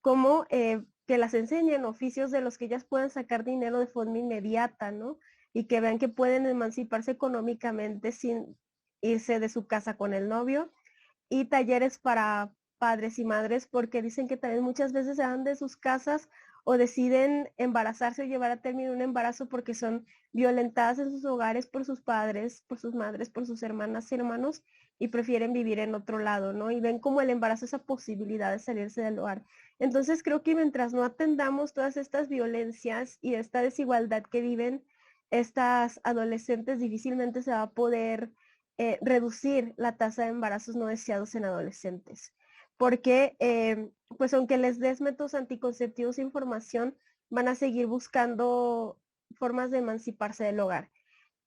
como que las enseñen oficios de los que ellas puedan sacar dinero de forma inmediata, ¿no? Y que vean que pueden emanciparse económicamente sin irse de su casa con el novio, y talleres para padres y madres, porque dicen que también muchas veces se van de sus casas o deciden embarazarse o llevar a término un embarazo porque son violentadas en sus hogares por sus padres, por sus madres, por sus hermanas y hermanos, y prefieren vivir en otro lado, ¿no? Y ven como el embarazo esa posibilidad de salirse del hogar. Entonces creo que mientras no atendamos todas estas violencias y esta desigualdad que viven estas adolescentes, difícilmente se va a poder reducir la tasa de embarazos no deseados en adolescentes. Porque, pues aunque les des métodos anticonceptivos e información, van a seguir buscando formas de emanciparse del hogar.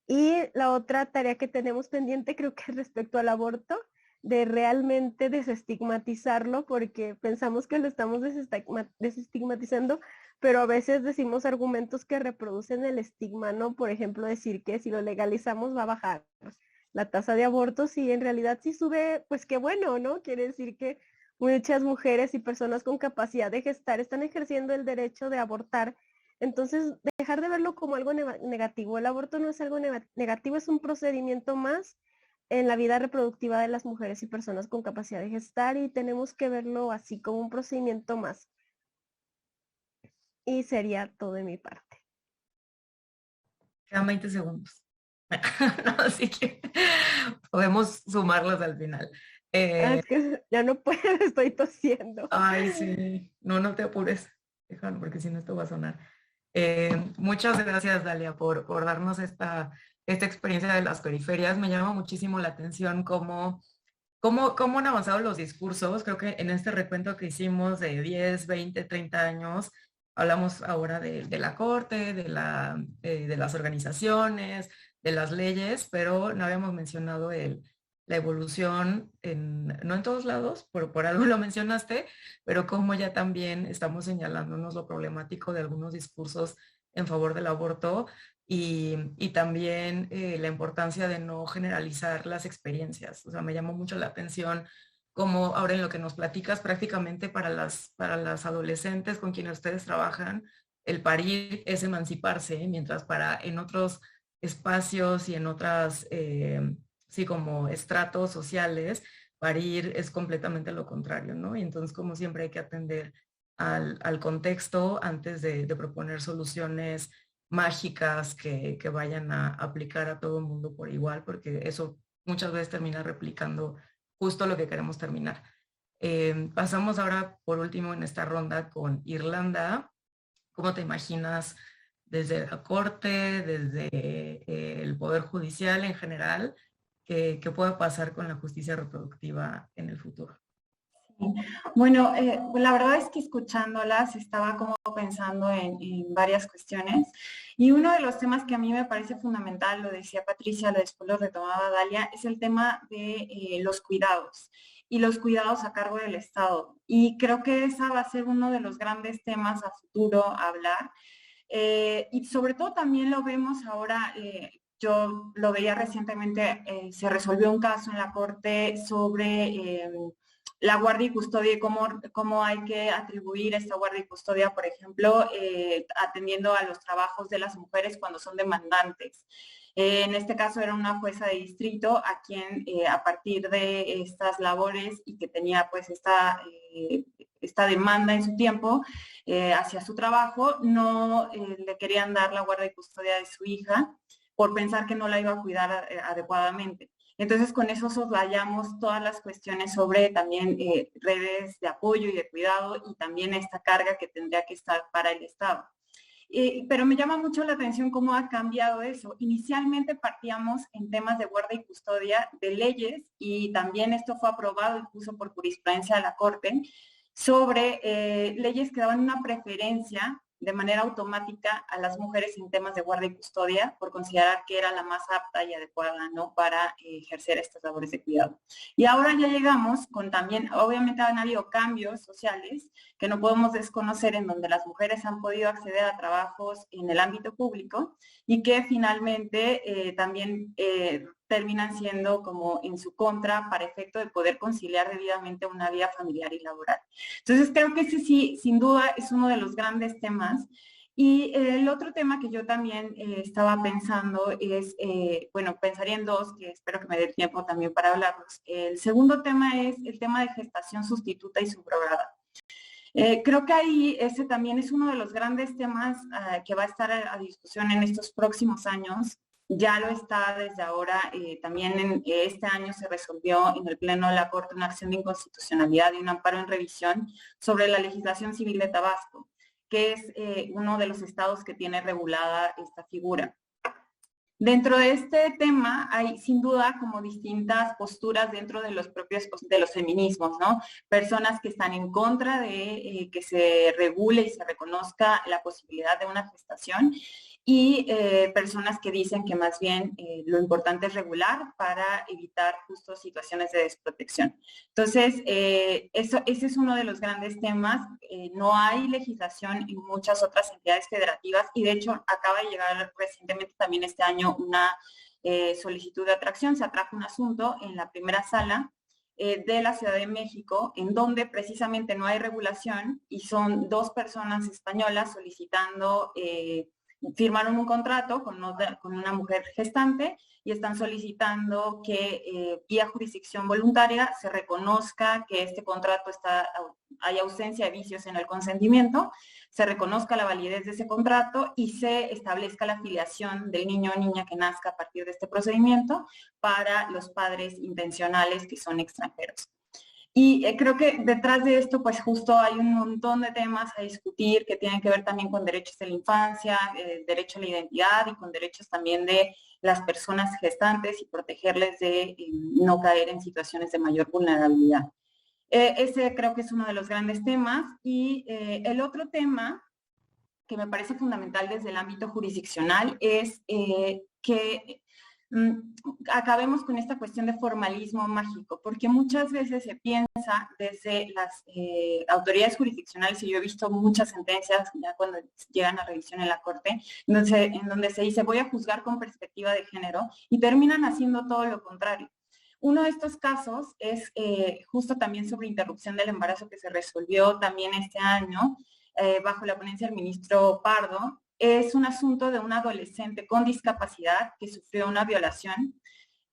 Y la otra tarea que tenemos pendiente creo que es respecto al aborto, de realmente desestigmatizarlo, porque pensamos que lo estamos desestigmatizando, pero a veces decimos argumentos que reproducen el estigma, ¿no? Por ejemplo, decir que si lo legalizamos va a bajar la tasa de abortos, y en realidad si sube, pues qué bueno, ¿no? Quiere decir que muchas mujeres y personas con capacidad de gestar están ejerciendo el derecho de abortar. Entonces, dejar de verlo como algo negativo. El aborto no es algo negativo, es un procedimiento más en la vida reproductiva de las mujeres y personas con capacidad de gestar, y tenemos que verlo así como un procedimiento más. Y sería todo de mi parte. Quedan 20 segundos. No, así que podemos sumarlos al final. Es que ya no puedo, estoy tosiendo. Ay, sí. No, no te apures. Déjalo, porque si no esto va a sonar. Muchas gracias, Dalia, por darnos esta experiencia de las periferias. Me llama muchísimo la atención cómo han avanzado los discursos. Creo que en este recuento que hicimos de 10, 20, 30 años, hablamos ahora de la corte, de las organizaciones, de las leyes, pero no habíamos mencionado la evolución, no en todos lados, por algo lo mencionaste, pero como ya también estamos señalándonos lo problemático de algunos discursos en favor del aborto, y también la importancia de no generalizar las experiencias. O sea, me llamó mucho la atención como ahora en lo que nos platicas, prácticamente para las adolescentes con quienes ustedes trabajan, el parir es emanciparse, mientras en otros espacios y en otras, sí, como estratos sociales, parir es completamente lo contrario, ¿no? Y entonces, como siempre, hay que atender al contexto antes de proponer soluciones mágicas que vayan a aplicar a todo el mundo por igual, porque eso muchas veces termina replicando justo lo que queremos terminar. Pasamos ahora, por último, en esta ronda con Irlanda. ¿Cómo te imaginas desde la corte, desde el poder judicial en general, qué puede pasar con la justicia reproductiva en el futuro? Bueno, la verdad es que escuchándolas estaba como pensando en varias cuestiones y uno de los temas que a mí me parece fundamental, lo decía Patricia, después lo retomaba Dalia, es el tema de los cuidados y los cuidados a cargo del Estado. Y creo que esa va a ser uno de los grandes temas a futuro a hablar. Y sobre todo también lo vemos ahora, yo lo veía recientemente, se resolvió un caso en la Corte sobre la guardia y custodia y cómo hay que atribuir esta guardia y custodia, por ejemplo, atendiendo a los trabajos de las mujeres cuando son demandantes. En este caso era una jueza de distrito a quien a partir de estas labores y que tenía pues esta demanda en su tiempo hacia su trabajo, no le querían dar la guardia y custodia de su hija por pensar que no la iba a cuidar adecuadamente. Entonces, con eso soslayamos todas las cuestiones sobre también redes de apoyo y de cuidado y también esta carga que tendría que estar para el Estado. Pero me llama mucho la atención cómo ha cambiado eso. Inicialmente partíamos en temas de guardia y custodia de leyes y también esto fue aprobado incluso por jurisprudencia de la Corte sobre leyes que daban una preferencia de manera automática a las mujeres en temas de guardia y custodia por considerar que era la más apta y adecuada, ¿no?, para ejercer estas labores de cuidado. Y ahora ya llegamos con también, obviamente han habido cambios sociales que no podemos desconocer en donde las mujeres han podido acceder a trabajos en el ámbito público y que finalmente también terminan siendo como en su contra para efecto de poder conciliar debidamente una vida familiar y laboral. Entonces creo que ese sí, sin duda, es uno de los grandes temas. Y el otro tema que yo también estaba pensando es, bueno, pensaría en dos, que espero que me dé tiempo también para hablarlos. El segundo tema es el tema de gestación sustituta y subrogada. Creo que ahí ese también es uno de los grandes temas que va a estar a discusión en estos próximos años. Ya lo está desde ahora, también en este año se resolvió en el Pleno de la Corte una acción de inconstitucionalidad y un amparo en revisión sobre la legislación civil de Tabasco, que es uno de los estados que tiene regulada esta figura. Dentro de este tema hay sin duda como distintas posturas dentro de los propios, de los feminismos, ¿no? Personas que están en contra de que se regule y se reconozca la posibilidad de una gestación y personas que dicen que más bien lo importante es regular para evitar justo situaciones de desprotección. Entonces, ese es uno de los grandes temas. No hay legislación en muchas otras entidades federativas y de hecho acaba de llegar recientemente también este año una solicitud de atracción. Se atrajo un asunto en la primera sala de la Ciudad de México, en donde precisamente no hay regulación y son dos personas españolas solicitando firmaron un contrato con una mujer gestante y están solicitando que vía jurisdicción voluntaria se reconozca que este contrato hay ausencia de vicios en el consentimiento, se reconozca la validez de ese contrato y se establezca la filiación del niño o niña que nazca a partir de este procedimiento para los padres intencionales que son extranjeros. Y creo que detrás de esto, pues justo hay un montón de temas a discutir que tienen que ver también con derechos de la infancia, derecho a la identidad y con derechos también de las personas gestantes y protegerles de no caer en situaciones de mayor vulnerabilidad. Ese creo que es uno de los grandes temas. Y el otro tema que me parece fundamental desde el ámbito jurisdiccional es que acabemos con esta cuestión de formalismo mágico, porque muchas veces se piensa desde las autoridades jurisdiccionales, y yo he visto muchas sentencias ya cuando llegan a revisión en la Corte, en donde se dice voy a juzgar con perspectiva de género y terminan haciendo todo lo contrario. Uno de estos casos es justo también sobre interrupción del embarazo que se resolvió también este año bajo la ponencia del ministro Pardo. Es un asunto de un adolescente con discapacidad que sufrió una violación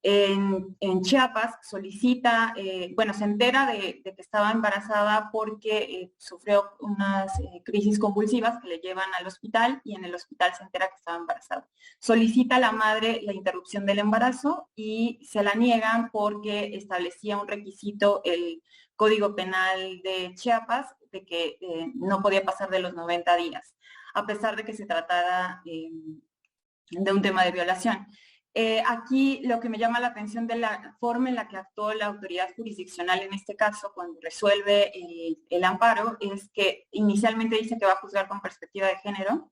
en Chiapas, solicita, bueno, se entera de que estaba embarazada porque sufrió unas crisis convulsivas que le llevan al hospital y en el hospital se entera que estaba embarazada. Solicita a la madre la interrupción del embarazo y se la niegan porque establecía un requisito el Código Penal de Chiapas de que no podía pasar de los 90 días. A pesar de que se tratara de un tema de violación. Aquí lo que me llama la atención de la forma en la que actuó la autoridad jurisdiccional en este caso cuando resuelve el amparo es que inicialmente dice que va a juzgar con perspectiva de género,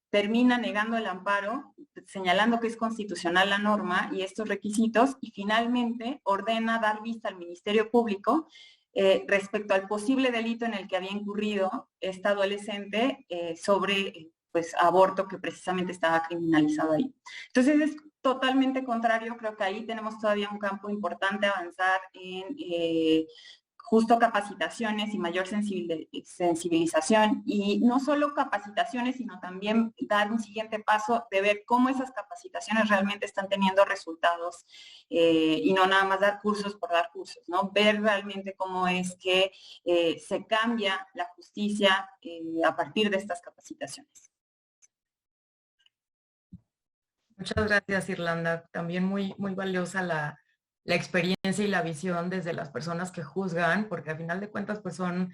termina negando el amparo, señalando que es constitucional la norma y estos requisitos, y finalmente ordena dar vista al Ministerio Público respecto al posible delito en el que había incurrido esta adolescente sobre pues aborto que precisamente estaba criminalizado ahí. Entonces es totalmente contrario, creo que ahí tenemos todavía un campo importante a avanzar en justo capacitaciones y mayor sensibilización, y no solo capacitaciones, sino también dar un siguiente paso de ver cómo esas capacitaciones realmente están teniendo resultados y no nada más dar cursos por dar cursos, ¿no? Ver realmente cómo es que se cambia la justicia a partir de estas capacitaciones. Muchas gracias, Irlanda. También muy valiosa la experiencia y la visión desde las personas que juzgan, porque a final de cuentas, pues son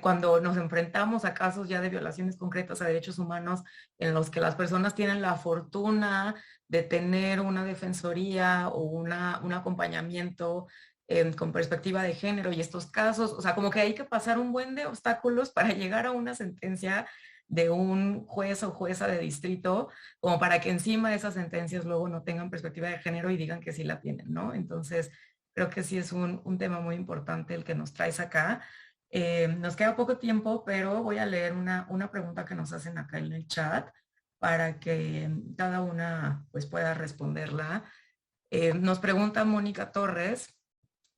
cuando nos enfrentamos a casos ya de violaciones concretas a derechos humanos en los que las personas tienen la fortuna de tener una defensoría o un acompañamiento con perspectiva de género y estos casos, o sea, como que hay que pasar un buen de obstáculos para llegar a una sentencia de un juez o jueza de distrito, como para que encima de esas sentencias luego no tengan perspectiva de género y digan que sí la tienen, ¿no? Entonces, creo que sí es un tema muy importante el que nos traes acá. Nos queda poco tiempo, pero voy a leer una pregunta que nos hacen acá en el chat para que cada una pues pueda responderla. Nos pregunta Mónica Torres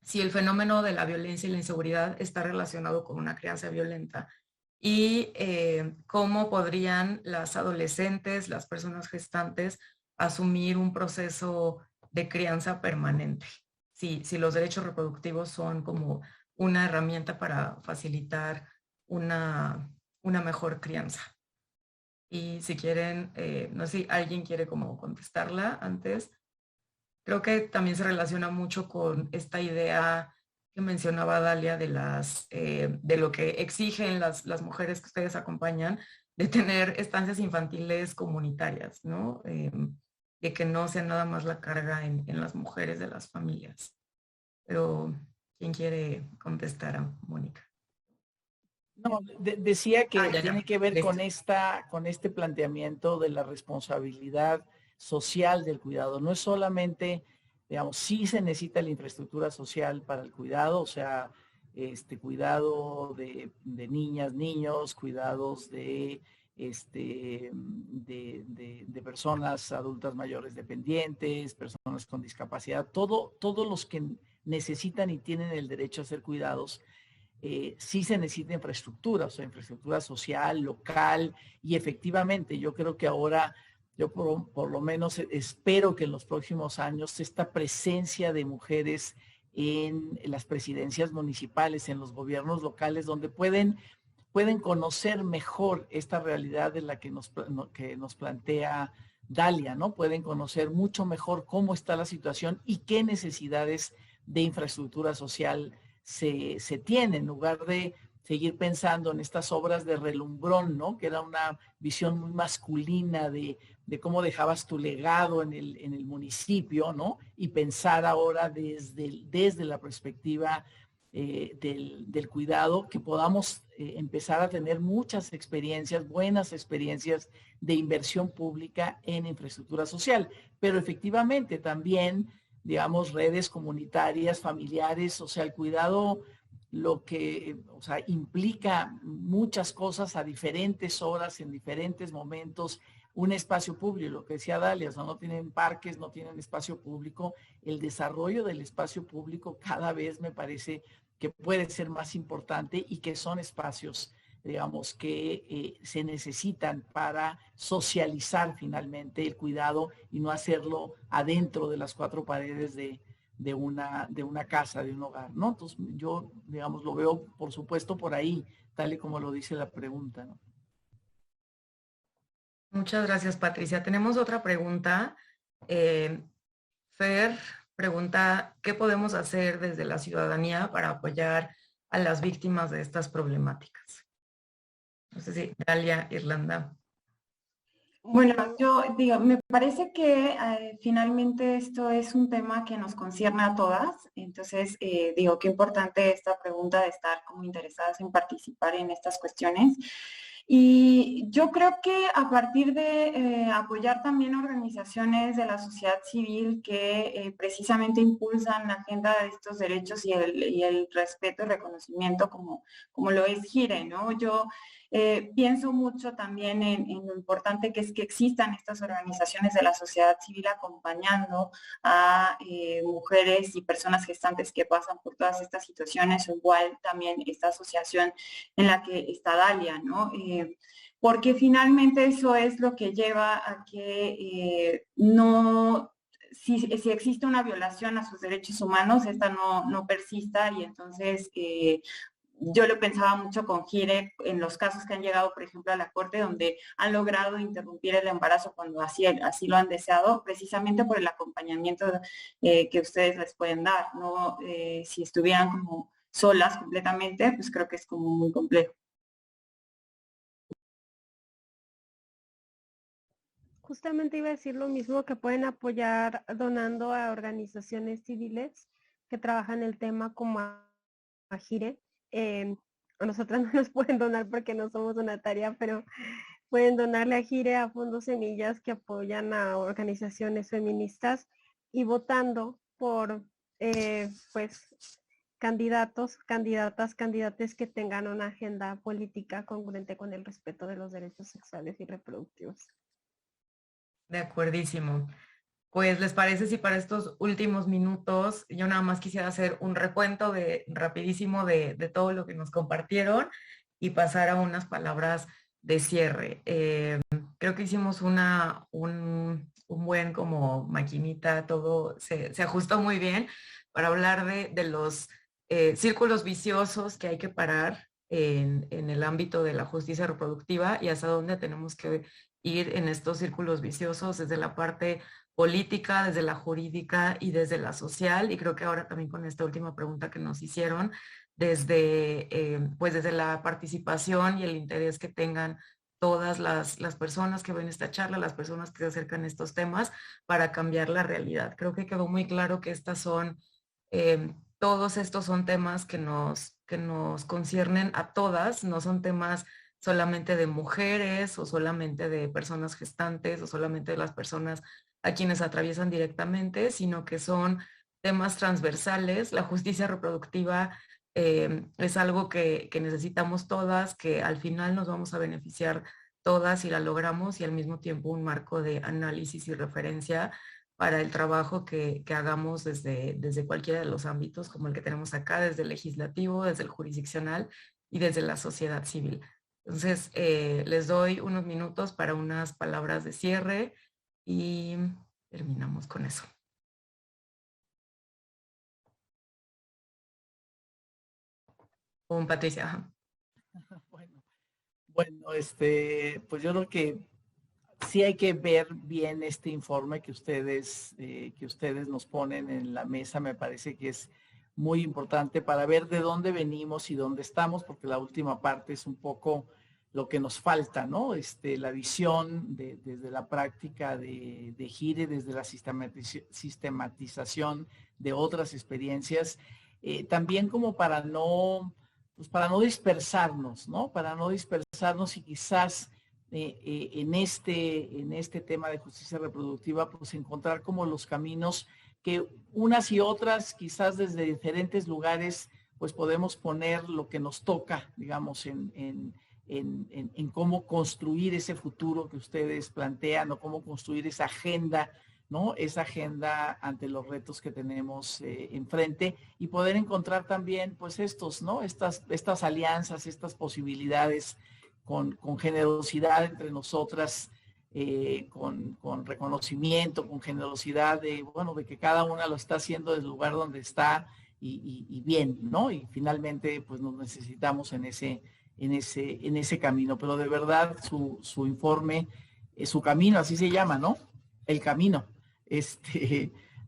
si el fenómeno de la violencia y la inseguridad está relacionado con una crianza violenta y cómo podrían las adolescentes, las personas gestantes, asumir un proceso de crianza permanente. Si los derechos reproductivos son como una herramienta para facilitar una mejor crianza. Y si quieren, no sé si alguien quiere como contestarla antes. Creo que también se relaciona mucho con esta idea que mencionaba Dalia de lo que exigen las mujeres que ustedes acompañan, de tener estancias infantiles comunitarias, ¿no? De que no sea nada más la carga en las mujeres de las familias. Pero, ¿quién quiere contestar a Mónica? No, decía que ya. tiene que ver Listo. con este planteamiento de la responsabilidad social del cuidado. No es solamente, digamos, sí se necesita la infraestructura social para el cuidado, o sea, cuidado de niñas, niños, cuidados de personas adultas mayores dependientes, personas con discapacidad, todos los que necesitan y tienen el derecho a ser cuidados. Sí se necesita infraestructura, o sea, infraestructura social, local, y efectivamente yo creo que ahora, yo por lo menos espero que en los próximos años esta presencia de mujeres en las presidencias municipales, en los gobiernos locales, donde pueden conocer mejor esta realidad de la que nos plantea Dalia, ¿no? Pueden conocer mucho mejor cómo está la situación y qué necesidades de infraestructura social se tiene, en lugar de seguir pensando en estas obras de relumbrón, ¿no? Que era una visión muy masculina de cómo dejabas tu legado en el municipio, ¿no? Y pensar ahora desde la perspectiva del cuidado, que podamos empezar a tener muchas experiencias, buenas experiencias de inversión pública en infraestructura social. Pero efectivamente también, digamos, redes comunitarias, familiares, o sea, el cuidado implica muchas cosas a diferentes horas, en diferentes momentos, un espacio público, lo que decía Dalia, o sea, no tienen parques, no tienen espacio público. El desarrollo del espacio público cada vez me parece que puede ser más importante y que son espacios, digamos, que se necesitan para socializar finalmente el cuidado y no hacerlo adentro de las cuatro paredes de una casa, de un hogar, ¿no? Entonces yo, digamos, lo veo, por supuesto, por ahí, tal y como lo dice la pregunta, ¿no? Muchas gracias, Patricia. Tenemos otra pregunta. Fer pregunta, ¿qué podemos hacer desde la ciudadanía para apoyar a las víctimas de estas problemáticas? No sé si Dalia, Irlanda. Bueno, yo digo, me parece que finalmente esto es un tema que nos concierne a todas, entonces digo, qué importante esta pregunta de estar como interesadas en participar en estas cuestiones. Y yo creo que a partir de apoyar también organizaciones de la sociedad civil que precisamente impulsan la agenda de estos derechos y el respeto y reconocimiento como lo es GIRE, ¿no? Yo pienso mucho también en lo importante que es que existan estas organizaciones de la sociedad civil acompañando a mujeres y personas gestantes que pasan por todas estas situaciones, o igual también esta asociación en la que está Dalia, ¿no? Porque finalmente eso es lo que lleva a que no, si existe una violación a sus derechos humanos, esta no persista y entonces yo lo pensaba mucho con Gire en los casos que han llegado, por ejemplo, a la corte, donde han logrado interrumpir el embarazo cuando así lo han deseado, precisamente por el acompañamiento que ustedes les pueden dar, ¿no? Si estuvieran como solas completamente, pues creo que es como muy complejo. Justamente iba a decir lo mismo, que pueden apoyar donando a organizaciones civiles que trabajan el tema como a GIRE. A nosotras no nos pueden donar porque no somos una tarea, pero pueden donarle a GIRE, a Fondos Semillas, que apoyan a organizaciones feministas, y votando por pues candidatos, candidatas, candidates que tengan una agenda política congruente con el respeto de los derechos sexuales y reproductivos. De acuerdísimo. Pues, ¿les parece si para estos últimos minutos yo nada más quisiera hacer un recuento rapidísimo de todo lo que nos compartieron y pasar a unas palabras de cierre? Creo que hicimos un buen como maquinita, todo se ajustó muy bien para hablar de los círculos viciosos que hay que parar en el ámbito de la justicia reproductiva y hasta dónde tenemos que ir en estos círculos viciosos desde la parte política, desde la jurídica y desde la social. Y creo que ahora también con esta última pregunta que nos hicieron, pues desde la participación y el interés que tengan todas las personas que ven esta charla, las personas que se acercan a estos temas para cambiar la realidad. Creo que quedó muy claro que todos estos son temas que nos conciernen a todas, no son temas solamente de mujeres o solamente de personas gestantes o solamente de las personas a quienes atraviesan directamente, sino que son temas transversales. La justicia reproductiva es algo que necesitamos todas, que al final nos vamos a beneficiar todas si la logramos, y al mismo tiempo un marco de análisis y referencia para el trabajo que hagamos desde cualquiera de los ámbitos, como el que tenemos acá, desde el legislativo, desde el jurisdiccional y desde la sociedad civil. Entonces, les doy unos minutos para unas palabras de cierre y terminamos con eso. Con Patricia. Ajá. Bueno, pues yo creo que sí hay que ver bien este informe que ustedes nos ponen en la mesa. Me parece que es muy importante para ver de dónde venimos y dónde estamos, porque la última parte es un poco lo que nos falta, ¿no? La visión desde la práctica de GIRE, desde la sistematización de otras experiencias, también como para no dispersarnos, ¿no? Para no dispersarnos y quizás en este tema de justicia reproductiva, pues encontrar como los caminos que unas y otras, quizás desde diferentes lugares, pues podemos poner lo que nos toca, digamos, en cómo construir ese futuro que ustedes plantean, o cómo construir esa agenda, ¿no? Esa agenda ante los retos que tenemos enfrente, y poder encontrar también, pues ¿no? Estas alianzas, estas posibilidades con generosidad entre nosotras, con reconocimiento, con generosidad de que cada una lo está haciendo desde el lugar donde está y bien, ¿no? Y finalmente, pues nos necesitamos en ese camino. Pero de verdad, su informe, su camino, así se llama, ¿no? El camino.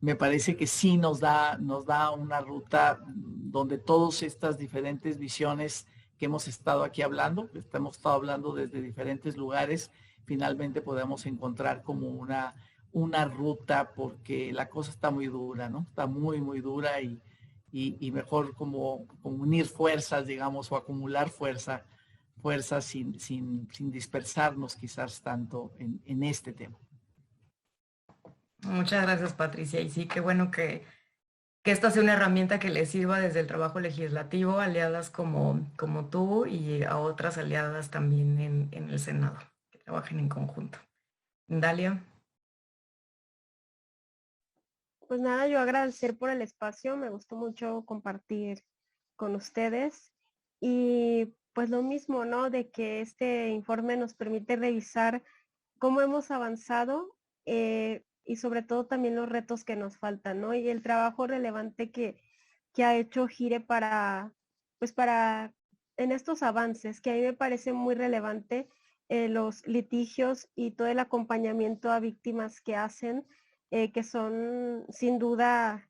Me parece que sí nos da una ruta donde todas estas diferentes visiones que hemos estado aquí hablando, hemos estado hablando desde diferentes lugares, finalmente podamos encontrar como una ruta, porque la cosa está muy dura, ¿no? Está muy, muy dura y mejor como unir fuerzas, digamos, o acumular fuerzas sin dispersarnos quizás tanto en este tema. Muchas gracias, Patricia. Y sí, qué bueno que esta sea una herramienta que les sirva desde el trabajo legislativo, aliadas como tú y a otras aliadas también en el Senado, que trabajen en conjunto. Dalia. Pues nada, yo agradecer por el espacio, me gustó mucho compartir con ustedes y pues lo mismo, ¿no? De que este informe nos permite revisar cómo hemos avanzado y sobre todo también los retos que nos faltan, ¿no? Y el trabajo relevante que ha hecho Gire pues para, en estos avances, que a mí me parece muy relevante los litigios y todo el acompañamiento a víctimas que hacen, que son sin duda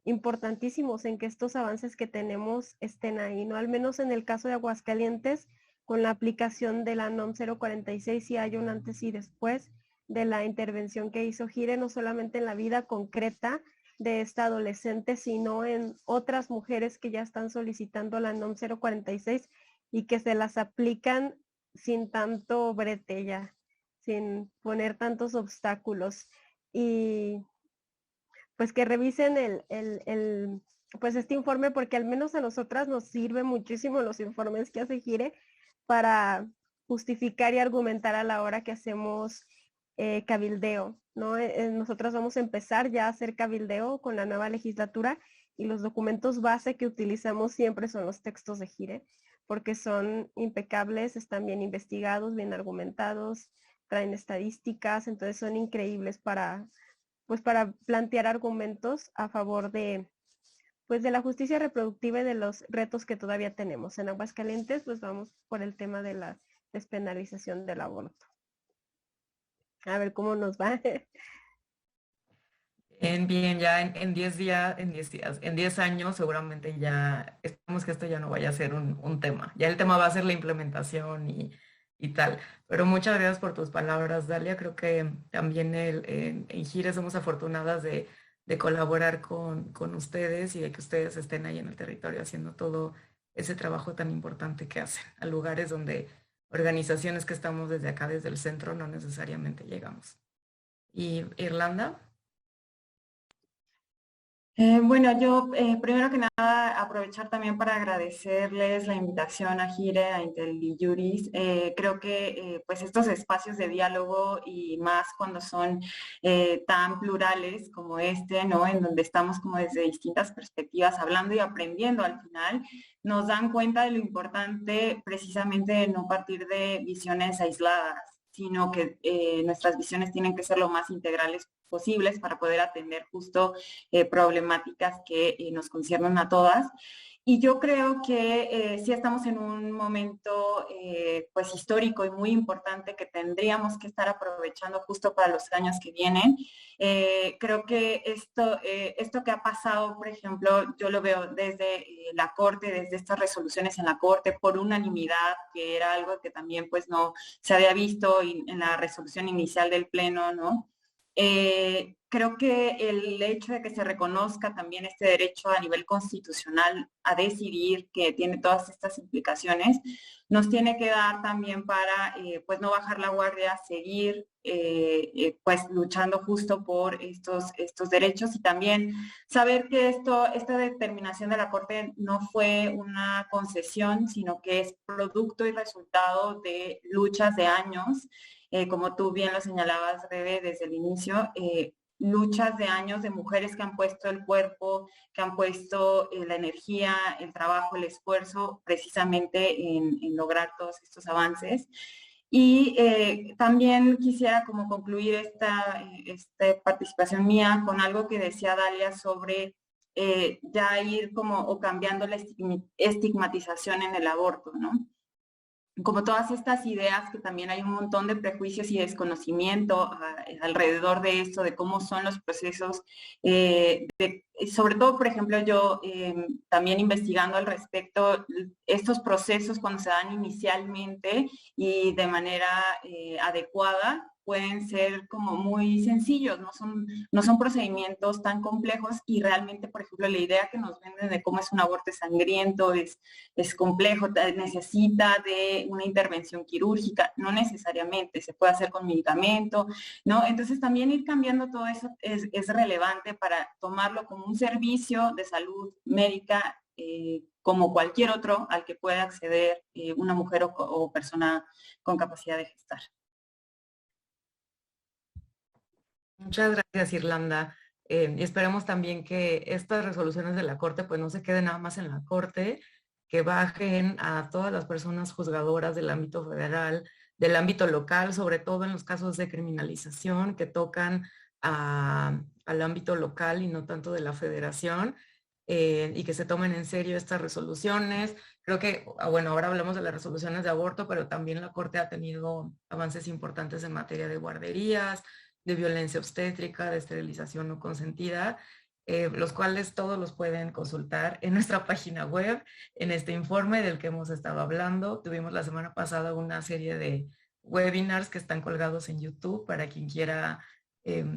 importantísimos en que estos avances que tenemos estén ahí, ¿no? Al menos en el caso de Aguascalientes, con la aplicación de la NOM 046 sí hay un antes y después de la intervención que hizo Gire, no solamente en la vida concreta de esta adolescente, sino en otras mujeres que ya están solicitando la NOM 046 y que se las aplican sin tanto brete ya, sin poner tantos obstáculos. Y pues que revisen pues este informe, porque al menos a nosotras nos sirve muchísimo los informes que hace Gire para justificar y argumentar a la hora que hacemos cabildeo, ¿no? Nosotros vamos a empezar ya a hacer cabildeo con la nueva legislatura y los documentos base que utilizamos siempre son los textos de Gire, porque son impecables, están bien investigados, bien argumentados, traen estadísticas, entonces son increíbles para plantear argumentos a favor de la justicia reproductiva y de los retos que todavía tenemos. En Aguascalientes, pues vamos por el tema de la despenalización del aborto. A ver cómo nos va. Bien, ya en 10 días, en 10 años seguramente ya, esperamos que esto ya no vaya a ser un tema. Ya el tema va a ser la implementación y tal. Pero muchas gracias por tus palabras, Dalia. Creo que también en Gire somos afortunadas de colaborar con ustedes y de que ustedes estén ahí en el territorio haciendo todo ese trabajo tan importante que hacen, a lugares donde organizaciones que estamos desde acá, desde el centro, no necesariamente llegamos. ¿Y Irlanda? Bueno, yo primero que nada aprovechar también para agradecerles la invitación a Gire, a IntelliJuris. Creo que pues estos espacios de diálogo y más cuando son tan plurales como este, ¿no? En donde estamos como desde distintas perspectivas hablando y aprendiendo al final, nos dan cuenta de lo importante precisamente de no partir de visiones aisladas, sino que nuestras visiones tienen que ser lo más integrales posibles para poder atender justo problemáticas que nos conciernen a todas. Y yo creo que sí estamos en un momento pues histórico y muy importante que tendríamos que estar aprovechando justo para los años que vienen. Creo que esto que ha pasado, por ejemplo, yo lo veo desde la Corte, desde estas resoluciones en la Corte por unanimidad, que era algo que también pues no se había visto en la resolución inicial del Pleno, ¿no? Creo que el hecho de que se reconozca también este derecho a nivel constitucional a decidir, que tiene todas estas implicaciones, nos tiene que dar también para pues no bajar la guardia, seguir pues luchando justo por estos derechos y también saber que esta determinación de la Corte no fue una concesión, sino que es producto y resultado de luchas de años. Como tú bien lo señalabas, Rebe, desde el inicio, luchas de años de mujeres que han puesto el cuerpo, que han puesto la energía, el trabajo, el esfuerzo, precisamente en lograr todos estos avances. Y también quisiera como concluir esta participación mía con algo que decía Dalia sobre ya ir como o cambiando la estigmatización en el aborto, ¿no? como todas estas ideas, que también hay un montón de prejuicios y desconocimiento alrededor de esto, de cómo son los procesos, sobre todo, por ejemplo, yo también investigando al respecto, estos procesos cuando se dan inicialmente y de manera adecuada, pueden ser como muy sencillos, no son procedimientos tan complejos, y realmente, por ejemplo, la idea que nos venden de cómo es un aborto sangriento, es complejo, necesita de una intervención quirúrgica, no necesariamente, se puede hacer con medicamento, ¿no? Entonces también ir cambiando todo eso es relevante para tomarlo como un servicio de salud médica como cualquier otro al que pueda acceder una mujer o persona con capacidad de gestar. Muchas gracias, Irlanda. Y esperemos también que estas resoluciones de la Corte pues no se queden nada más en la Corte, que bajen a todas las personas juzgadoras del ámbito federal, del ámbito local, sobre todo en los casos de criminalización que tocan al ámbito local y no tanto de la federación, y que se tomen en serio estas resoluciones. Creo que, bueno, ahora hablamos de las resoluciones de aborto, pero también la Corte ha tenido avances importantes en materia de guarderías, de violencia obstétrica, de esterilización no consentida, los cuales todos los pueden consultar en nuestra página web, en este informe del que hemos estado hablando. Tuvimos la semana pasada una serie de webinars que están colgados en YouTube para quien quiera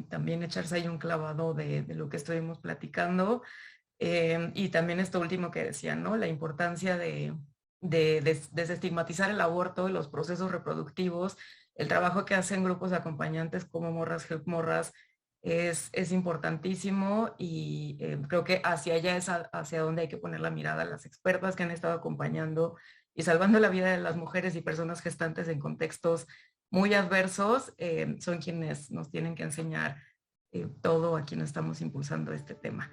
también echarse ahí un clavado de lo que estuvimos platicando. Y también esto último que decía, ¿no? La importancia de desestigmatizar el aborto y los procesos reproductivos. El trabajo que hacen grupos de acompañantes como Morras Help Morras es importantísimo, y creo que hacia allá es hacia donde hay que poner la mirada. Las expertas que han estado acompañando y salvando la vida de las mujeres y personas gestantes en contextos muy adversos son quienes nos tienen que enseñar todo a quienes estamos impulsando este tema.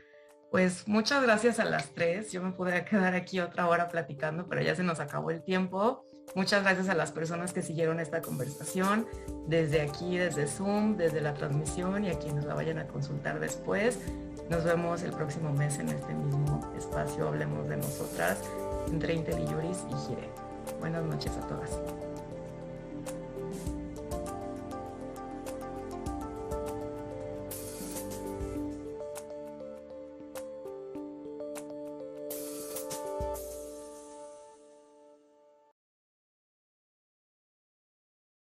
Pues muchas gracias a las tres. Yo me podría quedar aquí otra hora platicando, pero ya se nos acabó el tiempo. Muchas gracias a las personas que siguieron esta conversación desde aquí, desde Zoom, desde la transmisión, y a quienes la vayan a consultar después. Nos vemos el próximo mes en este mismo espacio. Hablemos de nosotras, entre Intel y Yuris y Gire. Buenas noches a todas.